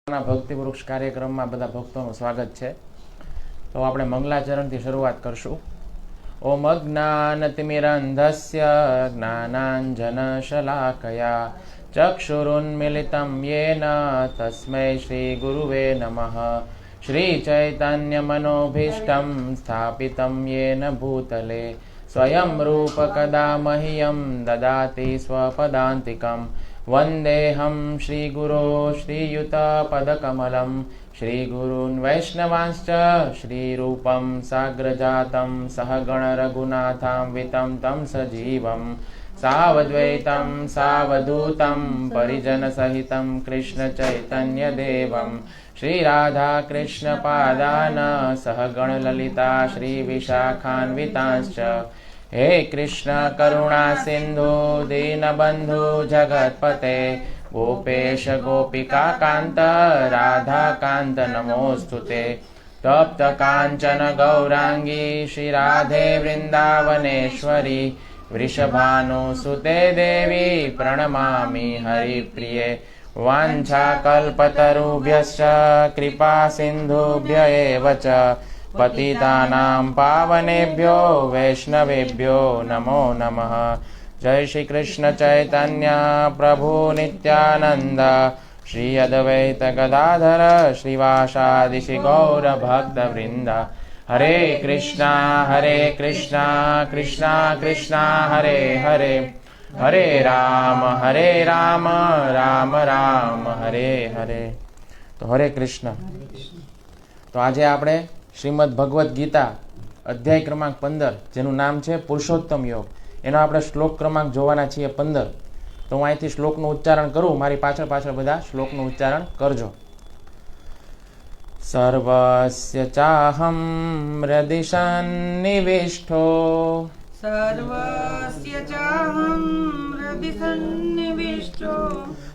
ભક્તિ વૃક્ષ કાર્યક્રમમાં બધા ભક્તોનું સ્વાગત છે. તો આપણે મંગલાચરણથી શરૂઆત કરશું. ઓમ અજ્ઞાનતિમિરંધસ્ય જ્ઞાનાંજનશલાકયા ચક્ષુરુન્મિલિतं યેન તસ્મૈ શ્રી ગુરુવે નમઃ. શ્રી ચૈતન્યમનોભીષ્ટં સ્થાપિतं યેન ભૂતલે સ્વયં રૂપ કદા મह्यं દદાતિ સ્વપદાન્તિકम्. વંદેહમ શ્રી ગુરો શ્રીયુતપદકમલમ શ્રીગુરૂન વૈષ્ણવાંશ્ચ શ્રીરૂપમ સાગ્રજાતમ સહગણ રઘુનાથાન્વિતં તમ સજીવમ સાવદ્વૈતમ સાવધૂતમ પરિજન સહિતમ કૃષ્ણ ચૈતન્ય દેવમ શ્રી રાધા કૃષ્ણ પાદાન સહગણ લલિતા શ્રી વિશાખાન્વિતાંશ્ચ. હે કૃષ્ણ કરુણા સિંધુ દીનબંધુ જગતપતે ગોપેશ ગોપિકા કાંત રાધા કાંત નમોસ્તુતે. તપ્ત કાંચન ગૌરાંગી શ્રી રાધે વૃંદાવનેશ્વરી વૃષભાનુસુતે દેવી પ્રણમામિ હરિપ્રિયે. વાંછા કલ્પતરુભ્યશ્ચ કૃપા સિંધુભ્ય એવ ચ પતિતાનાં પાવનેભ્યો વૈષ્ણવેભ્યો નમો નમઃ. જય શ્રી કૃષ્ણ ચૈતન્ય પ્રભુ નિત્યાનંદ શ્રી અદ્વૈત ગદાધર શ્રીવાસાદિ શ્રી ગૌર ભક્ત વૃંદ. હરે કૃષ્ણ કૃષ્ણ કૃષ્ણ હરે હરે હરે રામ રામ રામ હરે હરે. તો હરે કૃષ્ણ. તો આજે આપણે શ્રીમદ ભગવદ્ ગીતા અધ્યાય ક્રમાંક 15 જેનું નામ છે પુરુષોત્તમ યોગ, એનો આપણે શ્લોક ક્રમાંક જોવાના છીએ 15. તો હું અહીંથી શ્લોકનું ઉચ્ચારણ કરું, મારી પાછળ બધા શ્લોકનું ઉચ્ચારણ કરજો. સર્વસ્ય ચાહમ હૃદિ સન્નિવિષ્ટો સર્વસ્ય ચાહમ હૃદિ સન્નિવિષ્ટો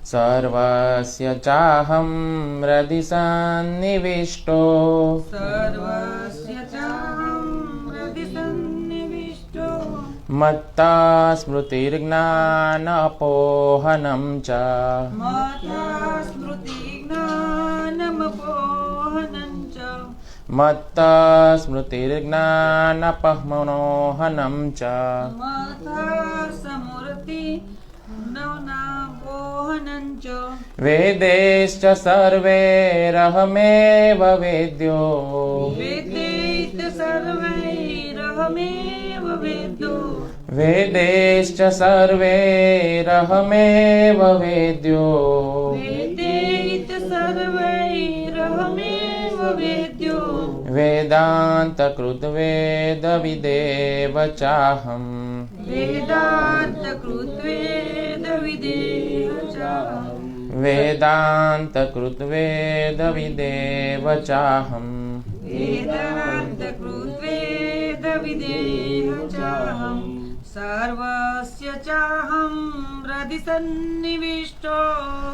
સર્વસ્ય ચાહમ હૃદિ સન્નિવિષ્ટો સર્વસ્ય ચાહમ હૃદિ સન્નિવિષ્ટો મત્તા સ્મૃતિર્જ્ઞાન અપોહનમ ચ મત્તા સ્મૃતિ જ્ઞાનમપોહનં ચ મત્તા સ્મૃતિર્જ્ઞાન અપમોહનમ ચ મત્તા સ્મૃતિ જ્ઞાનમપોહનં ચ વેદેશ્ચ સર્વૈરહમેવ વેદ્યો વેદેત સર્વૈરહમેવ વેદ્યો વેદેશ્ચ સર્વૈરહમેવ વેદ્યો વેદેત સર્વૈરહમેવ વેદ્યો વેદાંતકૃત વેદ વિદેવ ચાહમ વેદાંતકૃત વેદ વિદેવ ચાહમ વેદાંતકૃત વેદ વિદેવ ચાહમ વેદાંતકૃત વેદ વિદેવ ચાહમ સર્વસ્ય ચાહમ હૃદિ સન્નિવિષ્ટો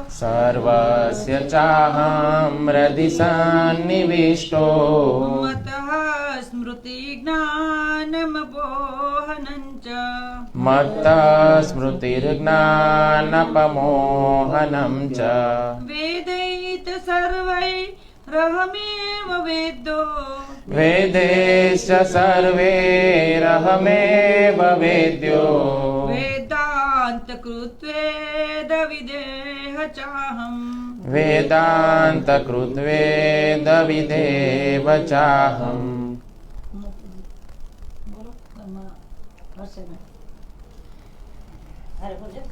સર્વસ્ય ચાહમ હૃદિ સન્નિવિષ્ટો મતઃ સ્મૃતિ જ્ઞાનમપોહનં ચ મત્તા સ્મૃતિર્જ્ઞાનપમોહનમ ચ વેદૈત સર્વૈરહમેવ વેદ્યો વેદેશ્ચ સર્વૈરહમેવ વેદ્યો વેદાંતકૃત વેદ વિદેહ ચાહમ વેદાંતકૃત વેદ વિદેવ ચાહમ.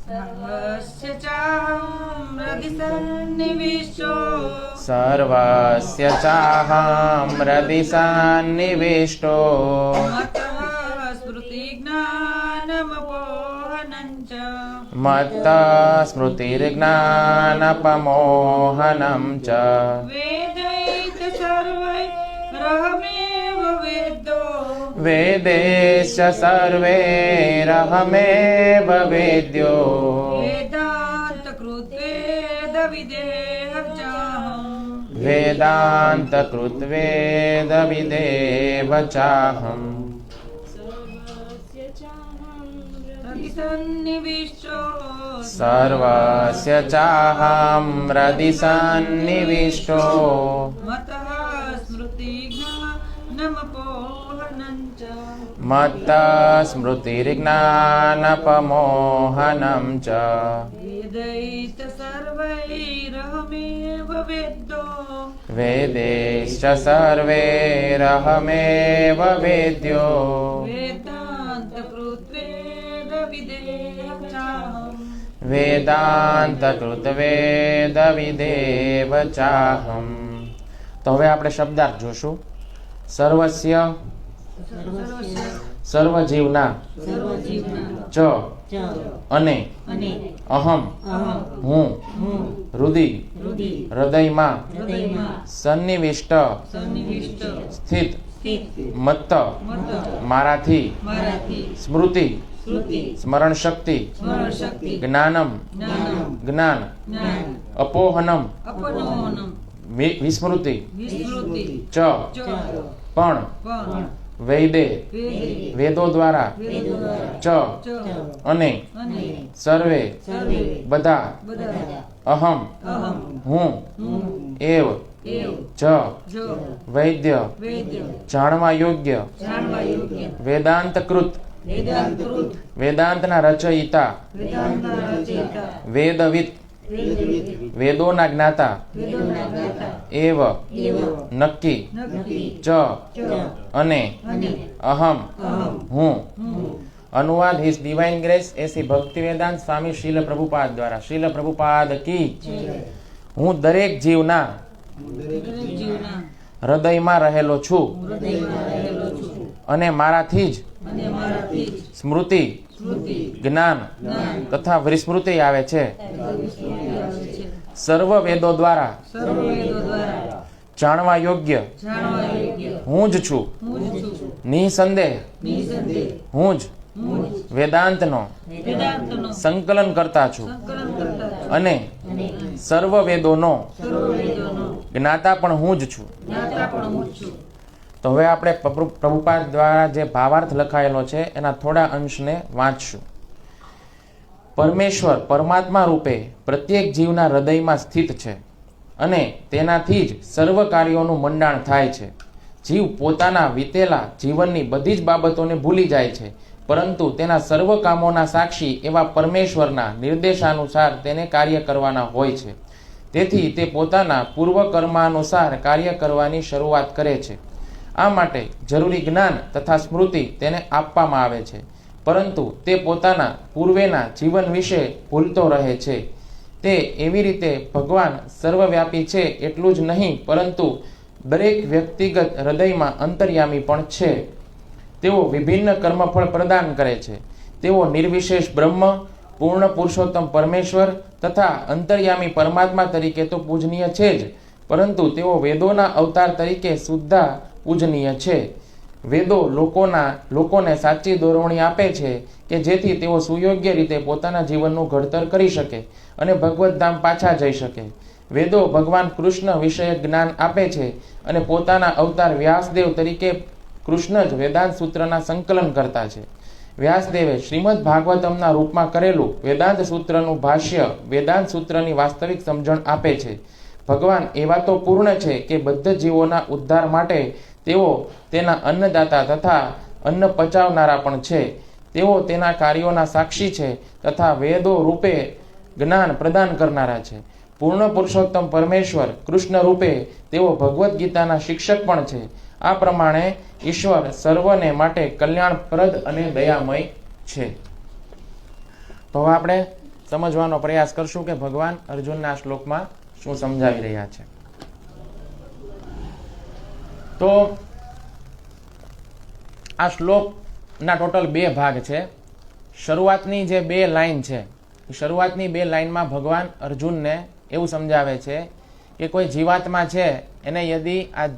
સર્વસ્ય ચાહમ હૃદિ સન્નિવિષ્ટો સર્વસ્ય ચાહમ હૃદિ સન્નિવિષ્ટો મતઃ સ્મૃતિ જ્ઞાનમપોહનં ચ મત્તા સ્મૃતિર્જ્ઞાનપમોહનમ ચ વેદૈત સર્વૈરહમેવ વેદ્યો વેદેશ્ચ સર્વૈરહમેવ વેદ્યો વેદાંતકૃત વેદ વિદેહ ચાહમ વેદાંતકૃત વેદ વિદેવ ચાહમ. સન્નિવિષ્ટો સર્વસ્ય ચાહમ હૃદિ સન્નિવિષ્ટો મતઃ સ્મૃતિ જ્ઞાનમપોહનં ચ મત્ત સ્મૃતિર્જ્ઞાનપમોહનં ચ વેદૈત સર્વૈરહમેવ વેદ્યો વેદેશ્ચ સર્વૈરહમેવ વેદ્યો વેદાંત કૃત્વેદ વિદેહ ચાહમ વેદાંતકૃત વેદ વિદેવ ચાહમ. તો હવે આપણે શબ્દાર્થ જોશું. સર્વસ્ય સર્વ જીવના સર્વજીવના ચ અને અહમ હું હૃદિ હૃદયમાં સન્નિવિષ્ટ સન્નિવિષ્ટ સ્થિત મત્ત મત મારાથી મારાથી સ્મૃતિ શ્રુતિ સ્મરણ શક્તિ સ્મરણ શક્તિ જ્ઞાનમ જ્ઞાનમ જ્ઞાન જ્ઞાન અપોહનમ અપનોનમ વિસ્મૃતિ વિસ્મૃતિ ચ ચ પણ પણ વૈદે વેદે વેદો દ્વારા વેદો દ્વારા ચ ચ અને અને સર્વે સર્વે બધા બધા અહમ અહમ હું હું એવ એવ જ જો વૈદ્ય વેદ્ય જાણવા યોગ્ય જાણવા યોગ્ય વેદાંતકૃત વેદાંતકૃત વેદાંતના રચયિતા વેદાંતના રચયિતા વેદવિદ વેદવિદ વેદોના જ્ઞાતા વેદોના જ્ઞાતા એવ એવ નક્કી નક્કી ચ ચ અને અને અહમ અહમ હું. હું अनुवाद हिज डिवाइन ग्रेस ऐसी भक्ति वेदांत स्वामी श्रील प्रभुपाद द्वारा श्रील प्रभुपाद की હું દરેક જીવના દરેક જીવના હૃદયમાં રહેલો છું હૃદયમાં રહેલો છું અને મારાથી જ અને મારાથી જ સ્મૃતિ સ્મૃતિ જ્ઞાન જ્ઞાન તથા વિસ્મૃતિ આવે છે. વિસ્મૃતિ આવે છે. સર્વ વેદો દ્વારા સર્વ વેદો દ્વારા જાણવા યોગ્ય જાણવા યોગ્ય હું જ છું. હું જ છું. નિસંદેહ નિસંદેહ હું જ હું જ વેદાંતનો વેદાંતનો સંકલન કરતા છું સંકલન કરતા છું. અને સર્વ વેદોનો સર્વ વેદોનો જ્ઞાતા પણ હું જ છું. જ્ઞાતા પણ હું જ છું. તો હવે આપણે પ્રભુપાદ દ્વારા જે ભાવાર્થ લખાયેલો છે એના થોડા અંશને વાંચશું. પરમેશ્વર પરમાત્મા રૂપે પ્રત્યેક જીવના હૃદયમાં સ્થિત છે અને તેનાથી જ સર્વ કાર્યોનું મંડાણ થાય છે. જીવ પોતાના વીતેલા જીવનની બધી જ બાબતોને ભૂલી જાય છે, પરંતુ તેના સર્વ કામોના સાક્ષી એવા પરમેશ્વરના નિર્દેશાનુસાર તેને કાર્ય કરવાના હોય છે. તેથી તે પોતાના પૂર્વ કર્માનુસાર કાર્ય કરવાની શરૂઆત કરે છે. આ માટે જરૂરી જ્ઞાન તથા સ્મૃતિ તેને આપવામાં આવે છે, પરંતુ તે પોતાના પૂર્વેના જીવન વિશે ભૂલતો રહે છે. તે એવી રીતે ભગવાન સર્વવ્યાપી છે એટલું જ નહીં, પરંતુ દરેક વ્યક્તિગત હૃદયમાં અંતર્યામી પણ છે. તેઓ વિભિન્ન કર્મફળ પ્રદાન કરે છે. તેઓ નિર્વિશેષ બ્રહ્મ, પૂર્ણ પુરુષોત્તમ પરમેશ્વર તથા અંતર્યામી પરમાત્મા તરીકે તો પૂજનીય છે જ, પરંતુ તેઓ વેદોના અવતાર તરીકે સુદ્ધા પૂજનીય છે. વેદો લોકોને સાચી દોરવણી આપે છે કે જેથી તેઓ સુયોગ્ય રીતે પોતાના જીવનનું ઘડતર કરી શકે અને ભગવત ધામ પાછા જઈ શકે. વેદો ભગવાન કૃષ્ણ વિષયક જ્ઞાન આપે છે અને પોતાના અવતાર વ્યાસદેવ તરીકે કૃષ્ણ જ વેદાંત સૂત્રના સંકલન કરતા છે. વ્યાસદેવે શ્રીમદ ભાગવતમના રૂપમાં કરેલું વેદાંત સૂત્રનું ભાષ્ય વેદાંત સૂત્રની વાસ્તવિક સમજણ આપે છે. ભગવાન એવા તો પૂર્ણ છે કે બધા જીવોના ઉદ્ધાર માટે તેઓ તેના અન્નદાતા તથા અન્ન પચાવનારા પણ છે. તેઓ તેના કાર્યોના સાક્ષી છે તથા વેદો રૂપે જ્ઞાન પ્રદાન કરનારા છે. પૂર્ણ પુરુષોત્તમ પરમેશ્વર કૃષ્ણ રૂપે તેઓ ભગવદ્ ગીતાના શિક્ષક પણ છે. આ પ્રમાણે ઈશ્વર સર્વને માટે કલ્યાણપ્રદ અને દયામય છે. તો હવે આપણે સમજવાનો પ્રયાસ કરશું કે ભગવાન અર્જુનના શ્લોકમાં શું સમજાવી રહ્યા છે. તો આ શ્લોકના ટોટલ 2 ભાગ છે. શરૂઆતની જે 2 લાઈન છે, શરૂઆતની 2 લાઈનમાં ભગવાન અર્જુનને એવું સમજાવે છે કે કોઈ જીવાત્મા છે એને યદી આ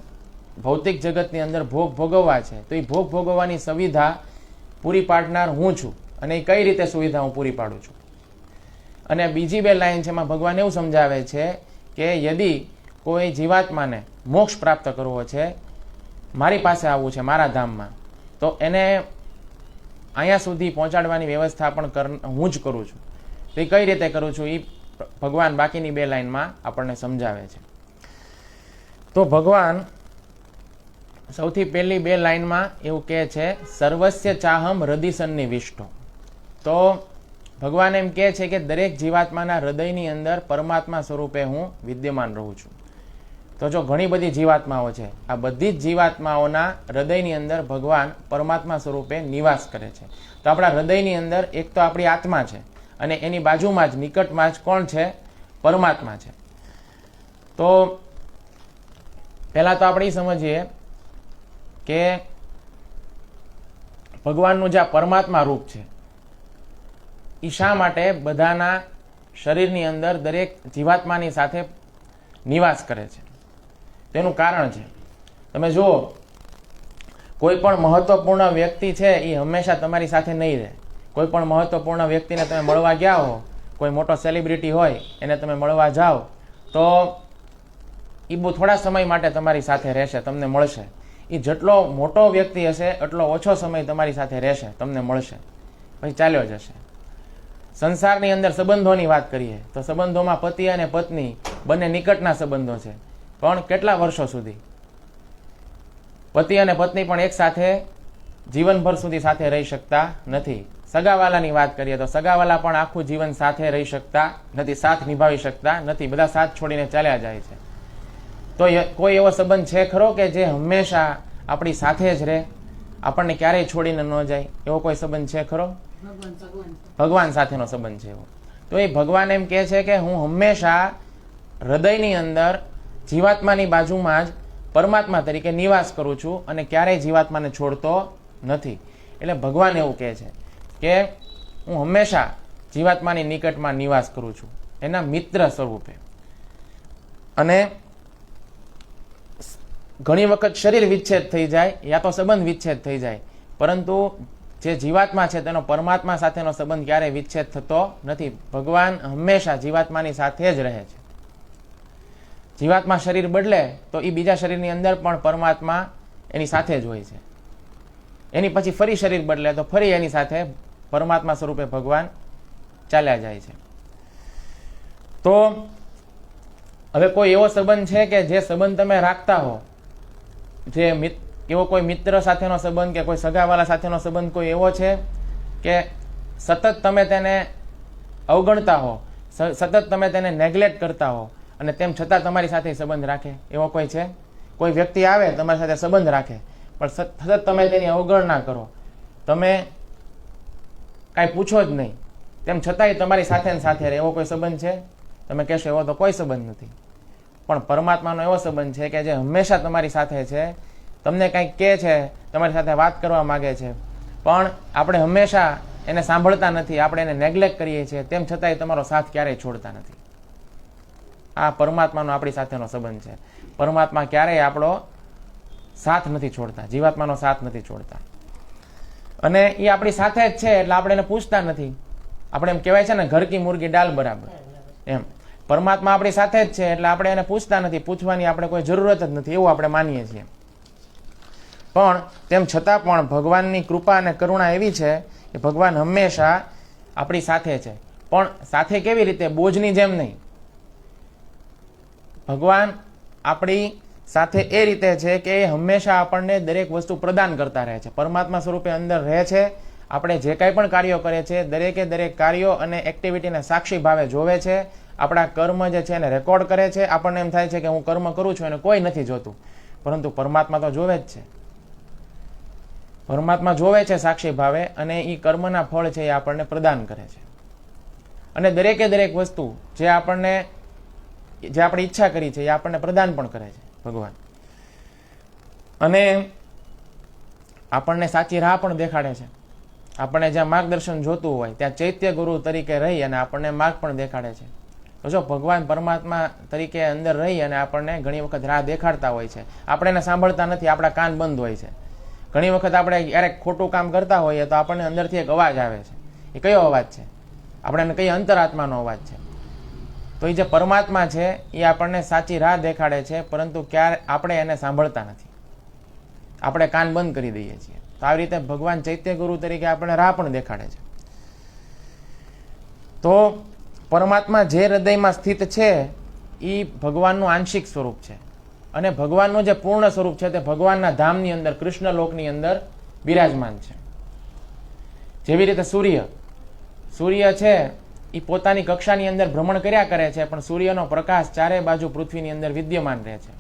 ભૌતિક જગતની અંદર ભોગ ભોગવવા છે તો એ ભોગ ભોગવવાની સુવિધા પૂરી પાડનાર હું છું, અને એ કઈ રીતે સુવિધા હું પૂરી પાડું છું. અને બીજી 2 લાઈન છે એમાં ભગવાન એવું સમજાવે છે કે યદી કોઈ જીવાત્માને મોક્ષ પ્રાપ્ત કરવો છે, મારી પાસે આવવું છે મારા ધામમાં, તો એને અહીંયા સુધી પહોંચાડવાની વ્યવસ્થા પણ હું જ કરું છું. તો એ કઈ રીતે કરું છું એ ભગવાન બાકીની 2 લાઈનમાં આપણને સમજાવે છે. તો ભગવાન સૌથી પહેલી 2 લાઈનમાં એવું કહે છે, સર્વસ્ય ચાહમ હૃદય સન્નિવિષ્ટો. તો ભગવાન એમ કહે છે કે દરેક જીવાત્માના હૃદયની અંદર પરમાત્મા સ્વરૂપે હું વિદ્યમાન રહું છું. તો જો ઘણી બધી જીવાત્માઓ છે, આ બધી જ જીવાત્માઓના હૃદયની અંદર ભગવાન પરમાત્મા સ્વરૂપે નિવાસ કરે છે. તો આપણા હૃદયની અંદર એક તો આપણી આત્મા છે અને એની બાજુમાં જ નિકટમાં જ કોણ છે? પરમાત્મા છે. તો પહેલા તો આપણે સમજીએ કે ભગવાનનું જે પરમાત્મા રૂપ છે એ શા માટે બધાના શરીરની અંદર દરેક જીવાત્માની સાથે નિવાસ કરે છે, તેનું કારણ છે. તમે જુઓ, કોઈ પણ મહત્વપૂર્ણ વ્યક્તિ છે એ હંમેશા તમારી સાથે નહીં રહે. કોઈ પણ મહત્વપૂર્ણ વ્યક્તિને તમે મળવા ગયા હો, કોઈ મોટો સેલિબ્રિટી હોય એને તમે મળવા જાઓ, તો એ બહુ થોડા સમય માટે તમારી સાથે રહેશે, તમને મળશે. એ જેટલો મોટો વ્યક્તિ હશે એટલો ઓછો સમય તમારી સાથે રહેશે, તમને મળશે, પછી ચાલ્યો જશે. સંસારની અંદર સંબંધોની વાત કરીએ તો સંબંધોમાં પતિ અને પત્ની બંને નિકટના સંબંધો છે, પણ કેટલા વર્ષો સુધી? પતિ અને પત્ની પણ એક સાથે જીવનભર સુધી સાથે રહી શકતા નથી. સગાવાલાની વાત કરીએ તો સગાવાલા પણ આખું જીવન સાથે રહી શકતા નથી, સાથ નિભાવી શકતા નથી, બધા સાથ છોડીને ચાલ્યા જાય છે. તો કોઈ એવો સંબંધ છે ખરો કે જે હંમેશા આપણી સાથે જ રહે, આપણને ક્યારેય છોડીને ન જાય? એવો કોઈ સંબંધ છે ખરો? ભગવાન સાથેનો સંબંધ છે એવો. તો એ ભગવાન એમ કહે છે કે હું હંમેશા હૃદયની અંદર જીવાત્માની બાજુમાં જ પરમાત્મા તરીકે નિવાસ કરું છું અને ક્યારેય જીવાત્માને છોડતો નથી. એટલે ભગવાન એવું કહે છે કે હું હંમેશા જીવાત્માની નિકટમાં નિવાસ કરું છું, એના મિત્ર સ્વરૂપે. અને ઘણી વખત શરીર વિચ્છેદ થઈ જાય યા તો સંબંધ વિચ્છેદ થઈ જાય, પરંતુ જે જીવાત્મા છે તેનો પરમાત્મા સાથેનો સંબંધ ક્યારેય વિચ્છેદ થતો નથી. ભગવાન હંમેશા જીવાત્માની સાથે જ રહે છે. જીવાત્મા શરીર બદલે તો એ બીજા શરીરની અંદર પણ પરમાત્મા એની સાથે જ હોય છે. એની પછી ફરી શરીર બદલે તો ફરી એની સાથે પરમાત્મા સ્વરૂપે ભગવાન ચાલ્યા જાય છે. તો હવે કોઈ એવો સંબંધ છે કે જે સંબંધ તમે રાખતા હો, જે એવો કોઈ મિત્ર સાથેનો સંબંધ કે કોઈ સગાવાલા સાથેનો સંબંધ કોઈ એવો છે કે સતત તમે તેને અવગણતા હો, સતત તમે તેને નેગ્લેક્ટ કરતા હો અને તેમ છતાં તમારી સાથે સંબંધ રાખે? એવો કોઈ છે? કોઈ વ્યક્તિ આવે તમારી સાથે સંબંધ રાખે પણ સતત તમે તેની અવગણના કરો, તમે કાંઈ પૂછો જ નહીં, તેમ છતાંય તમારી સાથે ને સાથે રહે, એવો કોઈ સંબંધ છે? તમે કહેશો એવો તો કોઈ સંબંધ નથી. પણ પરમાત્માનો એવો સંબંધ છે કે જે હંમેશા તમારી સાથે છે, તમને કંઈક કહે છે, તમારી સાથે વાત કરવા માગે છે, પણ આપણે હંમેશા એને સાંભળતા નથી, આપણે એને નેગ્લેક્ટ કરીએ છીએ, તેમ છતાંય તમારો સાથ ક્યારેય છોડતા નથી. આ પરમાત્માનો આપણી સાથેનો સંબંધ છે. પરમાત્મા ક્યારેય આપણો સાથ નથી છોડતા, જીવાત્માનો સાથ નથી છોડતા. અને એ આપણી સાથે જ છે એટલે આપણે એને પૂછતા નથી. આપણે એમ કહેવાય છે ને, ઘર કી મુર્ગી ડાલ બરાબર, એમ પરમાત્મા આપણી સાથે જ છે એટલે આપણે એને પૂછતા નથી, પૂછવાની આપણે કોઈ જરૂરત જ નથી, એવું આપણે માનીએ છીએ. પણ તેમ છતાં પણ ભગવાનની કૃપા અને કરુણા એવી છે કે ભગવાન હંમેશા આપણી સાથે છે. પણ સાથે કેવી રીતે? બોજની જેમ નહીં. ભગવાન આપણી સાથે એ રીતે છે કે એ હંમેશા આપણને દરેક વસ્તુ પ્રદાન કરતા રહે છે. પરમાત્મા સ્વરૂપે અંદર રહે છે. આપણે જે કાંઈ પણ કાર્યો કરે છે, દરેકે દરેક કાર્યો અને એક્ટિવિટીને સાક્ષી ભાવે જોવે છે. આપણા કર્મ જે છે એને રેકોર્ડ કરે છે. આપણને એમ થાય છે કે હું કર્મ કરું છું અને કોઈ નથી જોતું, પરંતુ પરમાત્મા તો જોવે જ છે. પરમાત્મા જોવે છે સાક્ષી ભાવે અને એ કર્મના ફળ છે એ આપણને પ્રદાન કરે છે. અને દરેકે દરેક વસ્તુ જે આપણે ઈચ્છા કરી છે એ આપણને પ્રદાન પણ કરે છે ભગવાન. અને આપણને સાચી રાહ પણ દેખાડે છે. આપણને જ્યાં માર્ગદર્શન જોતું હોય ત્યાં ચૈત્ય ગુરુ તરીકે રહી અને આપણને માર્ગ પણ દેખાડે છે. તો જો ભગવાન પરમાત્મા તરીકે અંદર રહી અને આપણને ઘણી વખત રાહ દેખાડતા હોય છે. આપણે એને સાંભળતા નથી, આપણા કાન બંધ હોય છે. ઘણી વખત આપણે ક્યારેક ખોટું કામ કરતા હોઈએ તો આપણને અંદરથી એક અવાજ આવે છે. એ કયો અવાજ છે? આપણે એને કહીએ અંતરાત્માનો અવાજ છે. તો એ જે પરમાત્મા છે એ આપણને સાચી રાહ દેખાડે છે, પરંતુ ક્યારે આપણે એને સાંભળતા નથી, આપણે કાન બંધ કરી દઈએ છીએ. તો આવી રીતે ભગવાન ચૈત્ય ગુરુ તરીકે આપણને રાહ પણ દેખાડે છે. તો પરમાત્મા જે હૃદયમાં સ્થિત છે એ ભગવાનનું આંશિક સ્વરૂપ છે, અને ભગવાનનું જે પૂર્ણ સ્વરૂપ છે તે ભગવાનના ધામની અંદર, કૃષ્ણ લોકની અંદર બિરાજમાન છે. જેવી રીતે સૂર્ય છે એ પોતાની કક્ષાની અંદર ભ્રમણ કર્યા કરે છે, પણ સૂર્યનો પ્રકાશ ચારે બાજુ પૃથ્વીની અંદર વિદ્યમાન રહે છે.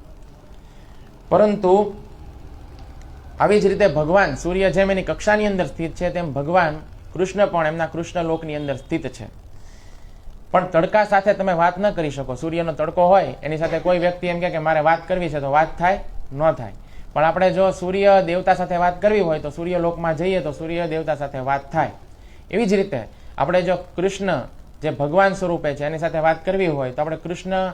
પરંતુ આવી જ રીતે ભગવાન, સૂર્ય જેમ એની કક્ષાની અંદર સ્થિત છે તેમ ભગવાન કૃષ્ણ પણ એમના કૃષ્ણ લોકની અંદર સ્થિત છે. પણ તડકા સાથે તમે વાત ન કરી શકો. સૂર્યનો તડકો હોય એની સાથે કોઈ વ્યક્તિ એમ કે મારે વાત કરવી છે તો વાત થાય? ન થાય. પણ આપણે જો સૂર્ય દેવતા સાથે વાત કરવી હોય તો સૂર્ય લોકમાં જઈએ તો સૂર્ય દેવતા સાથે વાત થાય. એવી જ રીતે આપણે જો કૃષ્ણ જે ભગવાન સ્વરૂપે છે એની સાથે વાત કરવી હોય તો આપણે કૃષ્ણ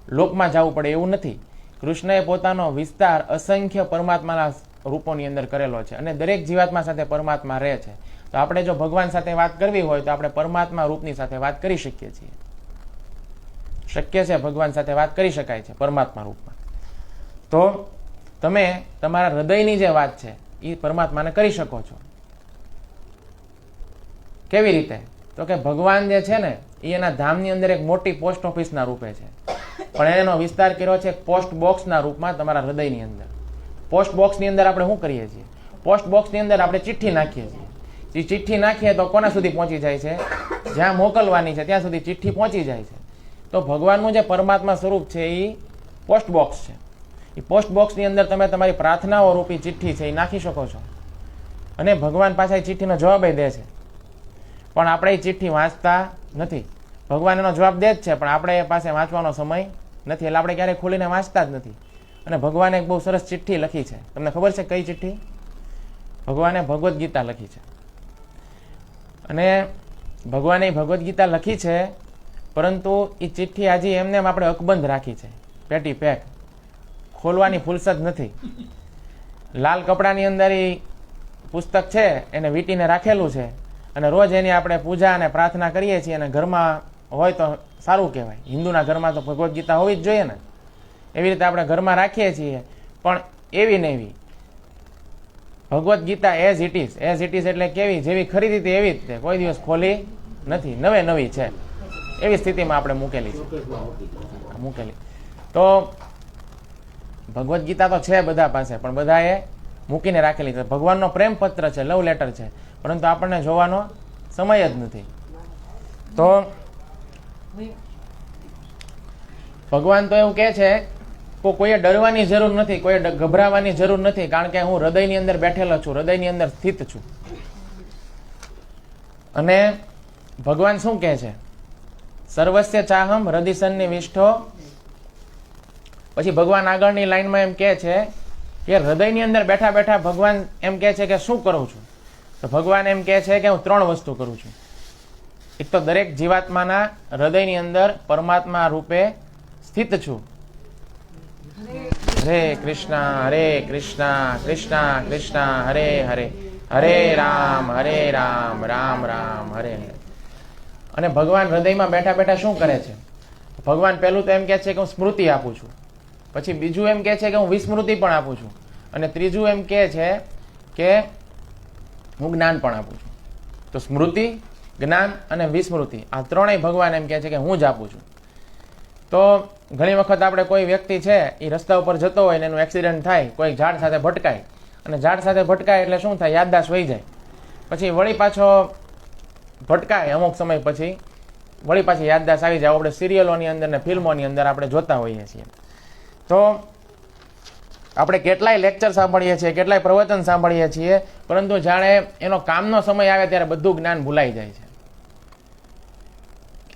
લોકમાં જવું પડે એવું નથી. કૃષ્ણએ પોતાનો વિસ્તાર અસંખ્ય પરમાત્માના રૂપોની અંદર કરેલો છે, અને દરેક જીવાત્મા સાથે પરમાત્મા રહે છે. તો આપણે જો ભગવાન સાથે વાત કરવી હોય તો આપણે પરમાત્મા રૂપની સાથે વાત કરી શકીએ છીએ. શક્ય છે, ભગવાન સાથે વાત કરી શકાય છે પરમાત્મા રૂપમાં. તો તમે તમારા હૃદયની જે વાત છે એ પરમાત્માને કરી શકો છો. કેવી રીતે? તો કે ભગવાન જે છે ને એ એના ધામની અંદર એક મોટી પોસ્ટ ઓફિસના રૂપે છે, પણ એનો વિસ્તાર કર્યો છે પોસ્ટ બોક્સના રૂપમાં તમારા હૃદયની અંદર. પોસ્ટ બોક્સની અંદર આપણે શું કરીએ છીએ? પોસ્ટ બોક્સની અંદર આપણે ચિઠ્ઠી નાખીએ છીએ. જે ચિઠ્ઠી નાખીએ તો કોના સુધી પહોંચી જાય છે? જ્યાં મોકલવાની છે ત્યાં સુધી ચિઠ્ઠી પહોંચી જાય છે. તો ભગવાનનું જે પરમાત્મા સ્વરૂપ છે એ પોસ્ટ બોક્સ છે. એ પોસ્ટ બોક્સની અંદર તમે તમારી પ્રાર્થનાઓ રૂપી ચિઠ્ઠી છે એ નાખી શકો છો, અને ભગવાન પાછા એ ચિઠ્ઠીનો જવાબ દે છે. પણ આપણે એ ચિઠ્ઠી વાંચતા નથી. ભગવાન એનો જવાબ દે જ છે, પણ આપણે એ પાસે વાંચવાનો સમય નથી, એટલે આપણે ક્યારેય ખોલીને વાંચતા જ નથી. અને ભગવાને એક બહુ સરસ ચિઠ્ઠી લખી છે. તમને ખબર છે કઈ ચિઠ્ઠી? ભગવાને ભગવદ્ ગીતા લખી છે. અને ભગવાને ભગવદ્ ગીતા લખી છે, પરંતુ એ ચિઠ્ઠી આજે એમને આપણે અકબંધ રાખી છે, પેટી પેક. ખોલવાની ફુરસદ નથી. લાલ કપડાની અંદર એ પુસ્તક છે એને વીંટીને રાખેલું છે, અને રોજ એની આપણે પૂજા અને પ્રાર્થના કરીએ છીએ, અને ઘરમાં હોય તો સારું કહેવાય. હિન્દુના ઘરમાં તો ભગવદ્ ગીતા હોવી જ જોઈએ ને. એવી રીતે આપણે ઘરમાં રાખીએ છીએ, પણ એવી ને એવી Bhagavad Gita as it is એટલે કેવી? જેવી ખરીદી હતી એવી જ તે, કોઈ દિવસ ખોલી નથી, નવે નવી છે. એવી સ્થિતિમાં આપણે મૂકેલી છે. તો ભગવદ્ ગીતા તો છે બધા પાસે, પણ બધાએ મૂકીને રાખેલી છે. ભગવાનનો પ્રેમ પત્ર છે, લવ લેટર છે, પરંતુ આપણને જોવાનો સમય જ નથી. તો ભગવાન તો એવું કહે છે કે કોઈએ ડરવાની જરૂર નથી, કોઈએ ગભરાવાની જરૂર નથી, કારણ કે હું હૃદયની અંદર બેઠેલો છું, હૃદયની અંદર સ્થિત છું. અને ભગવાન શું કહે છે? સર્વસ્ય ચાહમ હૃદયસન્નિ વિષ્ઠો. પછી ભગવાન આગળની લાઈનમાં એમ કહે છે કે હૃદયની અંદર બેઠા બેઠા ભગવાન એમ કહે છે કે શું કરું છું? તો ભગવાન એમ કહે છે કે હું 3 વસ્તુ કરું છું. એક તો દરેક જીવાત્માના હૃદયની અંદર પરમાત્મા રૂપે સ્થિત છું. હરે કૃષ્ણ કૃષ્ણ કૃષ્ણ હરે હરે, હરે રામ રામ રામ હરે હરે. અને ભગવાન હૃદયમાં બેઠા બેઠા શું કરે છે? ભગવાન પહેલું તો એમ કહે છે કે હું સ્મૃતિ આપું છું, પછી બીજું એમ કહે છે કે હું વિસ્મૃતિ પણ આપું છું, અને ત્રીજું એમ કહે છે કે હું જ્ઞાન પણ આપું છું. તો સ્મૃતિ, જ્ઞાન અને વિસ્મૃતિ, આ ત્રણેય ભગવાન એમ કહે છે કે હું જ આપું છું. તો ઘણી વખત આપણે કોઈ વ્યક્તિ છે એ રસ્તા ઉપર જતો હોય ને એનું એક્સિડન્ટ થાય, કોઈ ઝાડ સાથે ભટકાય, અને ઝાડ સાથે ભટકાય એટલે શું થાય? યાદદાસ્ત વહી જાય. પછી વળી પાછો ભટકાય, અમુક સમય પછી વળી પાછી યાદદાસ્ત આવી જાય. આપણે સિરિયલોની અંદર ને ફિલ્મોની અંદર આપણે જોતા હોઈએ છીએ. તો આપણે કેટલાય લેક્ચર સાંભળીએ છીએ, કેટલાય પ્રવચન સાંભળીએ છીએ, પરંતુ જાણે એનો કામનો સમય આવે ત્યારે બધું જ્ઞાન ભૂલાઈ જાય છે.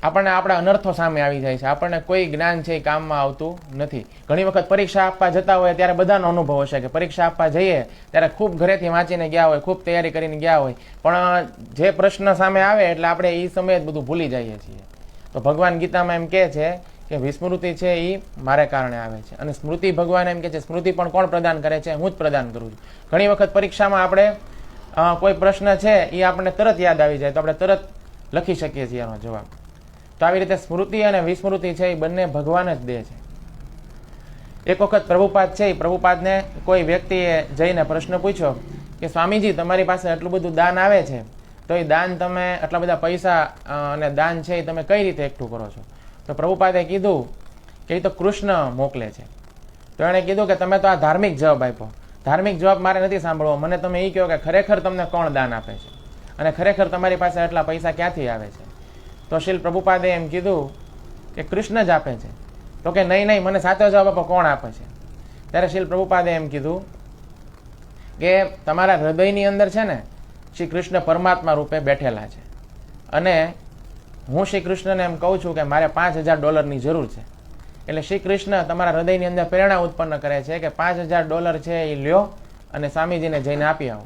આપણને આપણા અનર્થો સામે આવી જાય છે, આપણને કોઈ જ્ઞાન છે એ કામમાં આવતું નથી. ઘણી વખત પરીક્ષા આપવા જતા હોય ત્યારે બધાનો અનુભવ હશે કે પરીક્ષા આપવા જઈએ ત્યારે ખૂબ ઘરેથી વાંચીને ગયા હોય, ખૂબ તૈયારી કરીને ગયા હોય, પણ જે પ્રશ્ન સામે આવે એટલે આપણે એ સમયે જ બધું ભૂલી જઈએ છીએ. તો ભગવાન ગીતામાં એમ કહે છે કે વિસ્મૃતિ છે એ મારે કારણે આવે છે, અને સ્મૃતિ ભગવાન એમ કહે છે સ્મૃતિ પણ કોણ પ્રદાન કરે છે? હું જ પ્રદાન કરું છું. ઘણી વખત પરીક્ષામાં આપણે કોઈ પ્રશ્ન છે એ આપણને તરત યાદ આવી જાય તો આપણે તરત લખી શકીએ છીએ એનો જવાબ. તો આવી રીતે સ્મૃતિ અને વિસ્મૃતિ છે એ બંને ભગવાન જ દે છે. એક વખત પ્રભુપાદ છે એ પ્રભુપાદને કોઈ વ્યક્તિએ જઈને પ્રશ્ન પૂછ્યો કે સ્વામીજી તમારી પાસે આટલું બધું દાન આવે છે, તો એ દાન તમે આટલા બધા પૈસા અને દાન છે એ તમે કઈ રીતે એકઠું કરો છો? તો પ્રભુપાદે કીધું કે એ તો કૃષ્ણ મોકલે છે. તો એણે કીધું કે તમે તો આ ધાર્મિક જવાબ આપ્યો. ધાર્મિક જવાબ મારે નથી સાંભળવો. મને તમે એ કહો કે ખરેખર તમને કોણ દાન આપે છે અને ખરેખર તમારી પાસે આટલા પૈસા ક્યાંથી આવે છે? તો શ્રીલ પ્રભુપાદે એમ કીધું કે કૃષ્ણ જ આપે છે. તો કે નહીં, મને સાચો જવાબ આપો, કોણ આપે છે? ત્યારે શ્રીલ પ્રભુપાદે એમ કીધું કે તમારા હૃદયની અંદર છે ને શ્રી કૃષ્ણ પરમાત્મા રૂપે બેઠેલા છે અને હું શ્રી કૃષ્ણને એમ કહું છું કે મારે $5000 જરૂર છે. એટલે શ્રી કૃષ્ણ તમારા હૃદયની અંદર પ્રેરણા ઉત્પન્ન કરે છે કે $5000 છે એ લ્યો અને સ્વામીજીને જઈને આપી આવો.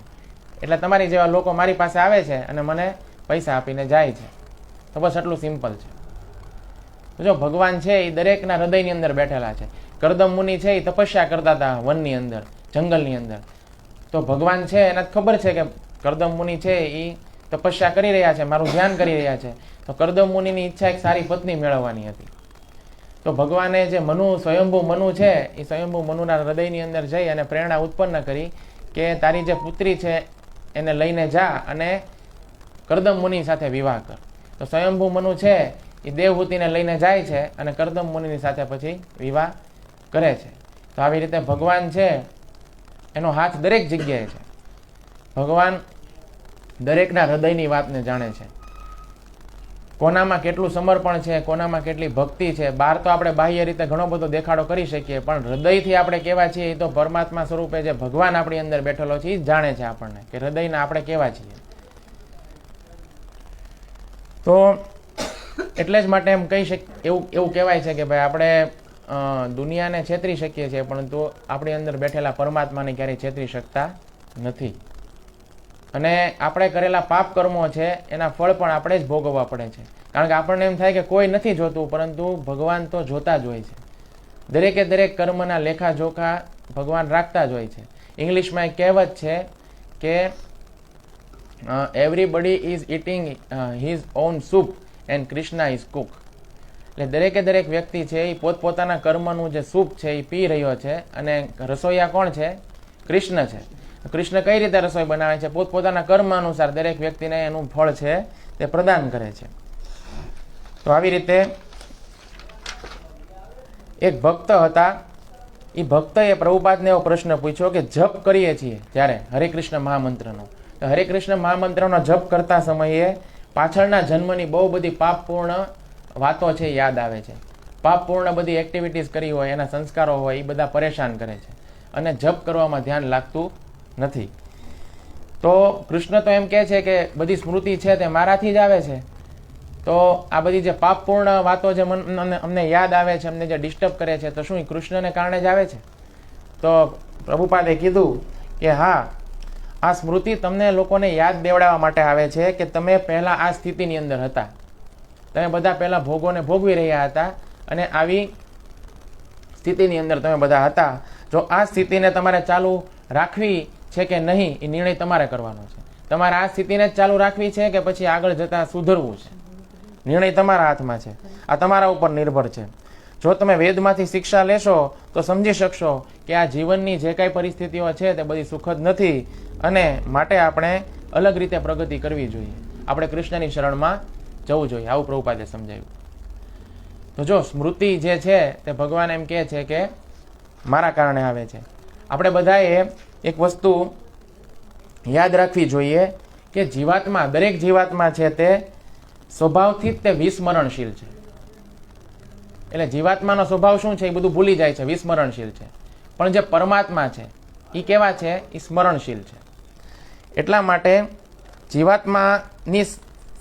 એટલે તમારી જેવા લોકો મારી પાસે આવે છે અને મને પૈસા આપીને જાય છે. તો બસ આટલું સિમ્પલ છે. તો જો ભગવાન છે એ દરેકના હૃદયની અંદર બેઠેલા છે. કરદમ મુનિ છે એ તપસ્યા કરતા હતા વનની અંદર, જંગલની અંદર. તો ભગવાન છે એને ખબર છે કે કરદમ મુનિ છે એ તપસ્યા કરી રહ્યા છે, મારું ધ્યાન કરી રહ્યા છે. તો કરદમ મુનિની ઈચ્છા એક સારી પત્ની મેળવવાની હતી. તો ભગવાને જે સ્વયંભૂ મનુ છે એ સ્વયંભૂ મનુના હૃદયની અંદર જઈ અને પ્રેરણા ઉત્પન્ન કરી કે તારી જે પુત્રી છે એને લઈને જા અને કરદમ મુનિ સાથે વિવાહ કર. તો સ્વયંભૂ મનુ છે એ દેવહૂતિને લઈને જાય છે અને કરદમ મુનિની સાથે પછી વિવાહ કરે છે. તો આવી રીતે ભગવાન છે એનો હાથ દરેક જગ્યાએ છે. ભગવાન દરેકના હૃદયની વાતને જાણે છે. કોનામાં કેટલું સમર્પણ છે, કોનામાં કેટલી ભક્તિ છે. બહાર તો આપણે બાહ્ય રીતે ઘણો બધો દેખાડો કરી શકીએ, પણ હૃદયથી આપણે કેવા છીએ એ તો પરમાત્મા સ્વરૂપે જે ભગવાન આપણી અંદર બેઠેલો છે એ જ જાણે છે આપણને કે હૃદયના આપણે કેવા છીએ. તો એટલે જ માટે એમ કહી શકીએ, એવું કહેવાય છે કે ભાઈ આપણે દુનિયાને છેતરી શકીએ છીએ પરંતુ આપણી અંદર બેઠેલા પરમાત્માને ક્યારેય છેતરી શકતા નથી. અને આપણે કરેલા પાપ કર્મો છે એના ફળ પણ આપણે જ ભોગવવા પડે છે. કારણ કે આપણને એમ થાય કે કોઈ નથી જોતું, પરંતુ ભગવાન તો જોતા જ હોય છે. દરેકે દરેક કર્મના લેખા જોખા ભગવાન રાખતા જ હોય છે. ઇંગ્લિશમાં એક કહેવત છે કે everybody is eating his own soup and Krishna is Cook. એટલે દરેકે દરેક વ્યક્તિ છે એ પોતપોતાના કર્મનું જે સૂપ છે એ પી રહ્યો છે અને રસોઈયા કોણ છે? કૃષ્ણ છે. કૃષ્ણ કઈ રીતે રસોઈ બનાવે છે? પોતપોતાના કર્મ અનુસાર દરેક વ્યક્તિને એનું ફળ છે તે પ્રદાન કરે છે. તો આવી રીતે એક ભક્ત હતા. એ ભક્તએ પ્રભુપાદને એવો પ્રશ્ન પૂછ્યો કે જપ કરીએ છીએ જ્યારે હરે કૃષ્ણ મહામંત્રનો, તો હરે કૃષ્ણ મહામંત્રનો જપ કરતા સમયે પાછળના જન્મની બહુ બધી પાપપૂર્ણ વાતો છે યાદ આવે છે. પાપપૂર્ણ બધી એક્ટિવિટીઝ કરી હોય, એના સંસ્કારો હોય, એ બધા પરેશાન કરે છે અને જપ કરવામાં ધ્યાન લાગતું નથી. તો કૃષ્ણ તો એમ કહે છે કે બધી સ્મૃતિ છે તે મારાથી જ આવે છે. તો આ બધી જે પાપપૂર્ણ વાતો જે અમને યાદ આવે છે, અમને જે ડિસ્ટર્બ કરે છે, તો શું એ કૃષ્ણને કારણે જ આવે છે? તો પ્રભુપાદે કીધું કે હા, આ સ્મૃતિ તમને લોકોને યાદ દેવડાવવા માટે આવે છે કે તમે પહેલા આ સ્થિતિની અંદર હતા. તમે બધા પહેલા ભોગોને ભોગવી રહ્યા હતા અને આવી સ્થિતિની અંદર તમે બધા હતા. જો આ સ્થિતિને તમારે ચાલુ રાખવી છે કે નહીં એ નિર્ણય તમારે કરવાનો છે. તમારે આ સ્થિતિને જ ચાલુ રાખવી છે કે પછી આગળ જતા સુધરવું છે, નિર્ણય તમારા હાથમાં છે. આ તમારા ઉપર નિર્ભર છે. જો તમે વેદમાંથી શિક્ષા લેશો તો સમજી શકશો કે આ જીવનની જે કાંઈ પરિસ્થિતિઓ છે તે બધી સુખદ નથી અને માટે આપણે અલગ રીતે પ્રગતિ કરવી જોઈએ. આપણે કૃષ્ણની શરણમાં જવું જોઈએ. આવું પ્રભુપાદે સમજાવ્યું. તો જો સ્મૃતિ જે છે તે ભગવાન એમ કહે છે કે મારા કારણે આવે છે. આપણે બધાએ એક વસ્તુ યાદ રાખવી જોઈએ કે જીવાત્મા, દરેક જીવાત્મા છે તે સ્વભાવથી જ તે વિસ્મરણશીલ છે. એટલે જીવાત્માનો સ્વભાવ શું છે એ બધું ભૂલી જાય છે, વિસ્મરણશીલ છે. પણ જે પરમાત્મા છે એ કેવા છે? એ સ્મરણશીલ છે. એટલા માટે જીવાત્માની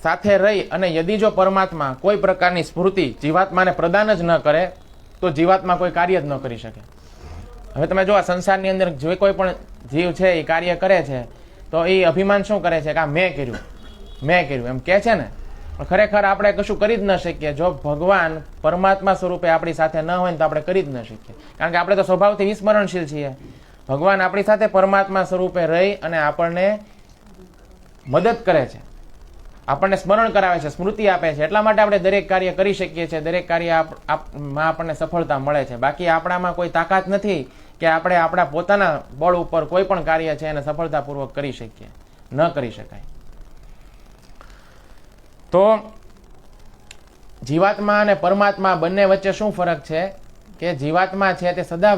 સાથે રહી અને યદિ જો પરમાત્મા કોઈ પ્રકારની સ્મૃતિ જીવાત્માને પ્રદાન જ ન કરે તો જીવાત્મા કોઈ કાર્ય જ ન કરી શકે. હવે તમે જો આ સંસારની અંદર જે કોઈ પણ જીવ છે એ કાર્ય કરે છે તો એ અભિમાન શું કરે છે કે આ મેં કર્યું એમ કહે છે ને. પણ ખરેખર આપણે કશું કરી જ ન શકીએ. જો ભગવાન પરમાત્મા સ્વરૂપે આપણી સાથે ન હોય ને તો આપણે કરી જ ન શકીએ. કારણ કે આપણે તો સ્વભાવથી વિસ્મરણશીલ છીએ. ભગવાન આપણી સાથે પરમાત્મા સ્વરૂપે રહી અને આપણને મદદ કરે છે, આપણને સ્મરણ કરાવે છે, સ્મૃતિ આપે છે. એટલા માટે આપણે દરેક કાર્ય કરી શકીએ છીએ, દરેક કાર્યમાં આપણને સફળતા મળે છે. બાકી આપણામાં કોઈ તાકાત નથી કે આપણે આપણા પોતાના બળ ઉપર કોઈ પણ કાર્ય છે એને સફળતાપૂર્વક કરી શકીએ. ન કરી શકાય. તો જીવાત્મા અને પરમાત્મા બંને વચ્ચે શું ફરક છે કે જીવાત્મા છે તે સદા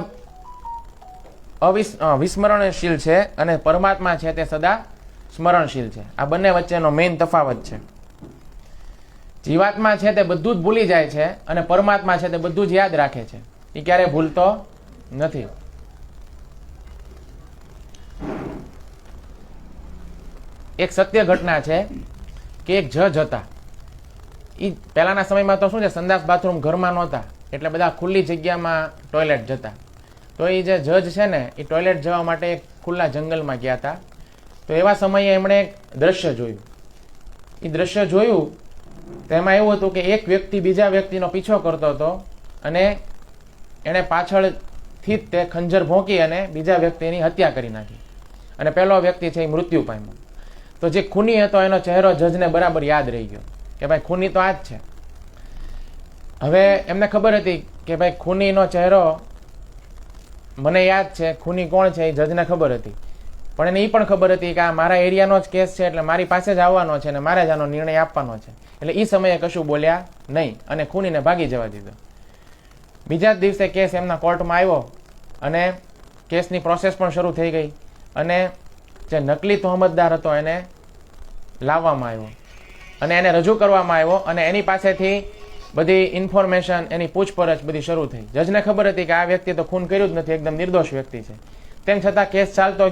વિસ્મરણશીલ છે અને પરમાત્મા છે તે સદા સ્મરણશીલ છે. આ બંને વચ્ચેનો મેઇન તફાવત છે. જીવાત્મા છે તે બધું જ ભૂલી જાય છે અને પરમાત્મા છે તે બધું જ યાદ રાખે છે. એ ક્યારેય ભૂલતો નથી. એક સત્ય ઘટના છે કે એક જજ હતા. એ પહેલાના સમયમાં તો શું છે, સંડાસ બાથરૂમ ઘરમાં નહોતા, એટલે બધા ખુલ્લી જગ્યામાં ટોયલેટ જતા. તો એ જે જજ છે ને, એ ટોયલેટ જવા માટે એક ખુલ્લા જંગલમાં ગયા હતા. તો એવા સમયે એમણે એક દ્રશ્ય જોયું. એ દ્રશ્ય જોયું તો એમાં એવું હતું કે એક વ્યક્તિ બીજા વ્યક્તિનો પીછો કરતો હતો અને એણે પાછળથી જ તે ખંજર ભોંકી અને બીજા વ્યક્તિની હત્યા કરી નાખી. અને પહેલો વ્યક્તિ છે એ મૃત્યુ પામ્યો. તો જે ખૂની હતો એનો ચહેરો જજને બરાબર યાદ રહી ગયો કે ભાઈ ખૂની તો આ જ છે. હવે એમને ખબર હતી કે ભાઈ ખૂનીનો ચહેરો મને યાદ છે, ખૂની કોણ છે એ જજને ખબર હતી. પણ એને એ પણ ખબર હતી કે આ મારા એરિયાનો જ કેસ છે, એટલે મારી પાસે જ આવવાનો છે અને મારે જ આનો નિર્ણય આપવાનો છે. એટલે એ સમયે કશું બોલ્યા નહીં અને ખૂનીને ભાગી જવા દીધો. બીજા જ દિવસે કેસ એમના કોર્ટમાં આવ્યો અને કેસની પ્રોસેસ પણ શરૂ થઈ ગઈ અને જે નકલી તહોમતદાર હતો એને લાવવામાં આવ્યો અને એને રજૂ કરવામાં આવ્યો અને એની પાસેથી બધી ઇન્ફોર્મેશન, એની પૂછપરછ બધી શરૂ થઈ. જજને ખબર હતી કે આ વ્યક્તિ તો ખૂન કર્યું જ નથી, એકદમ નિર્દોષ વ્યક્તિ છે. તેમ છતાં કેસ ચાલતો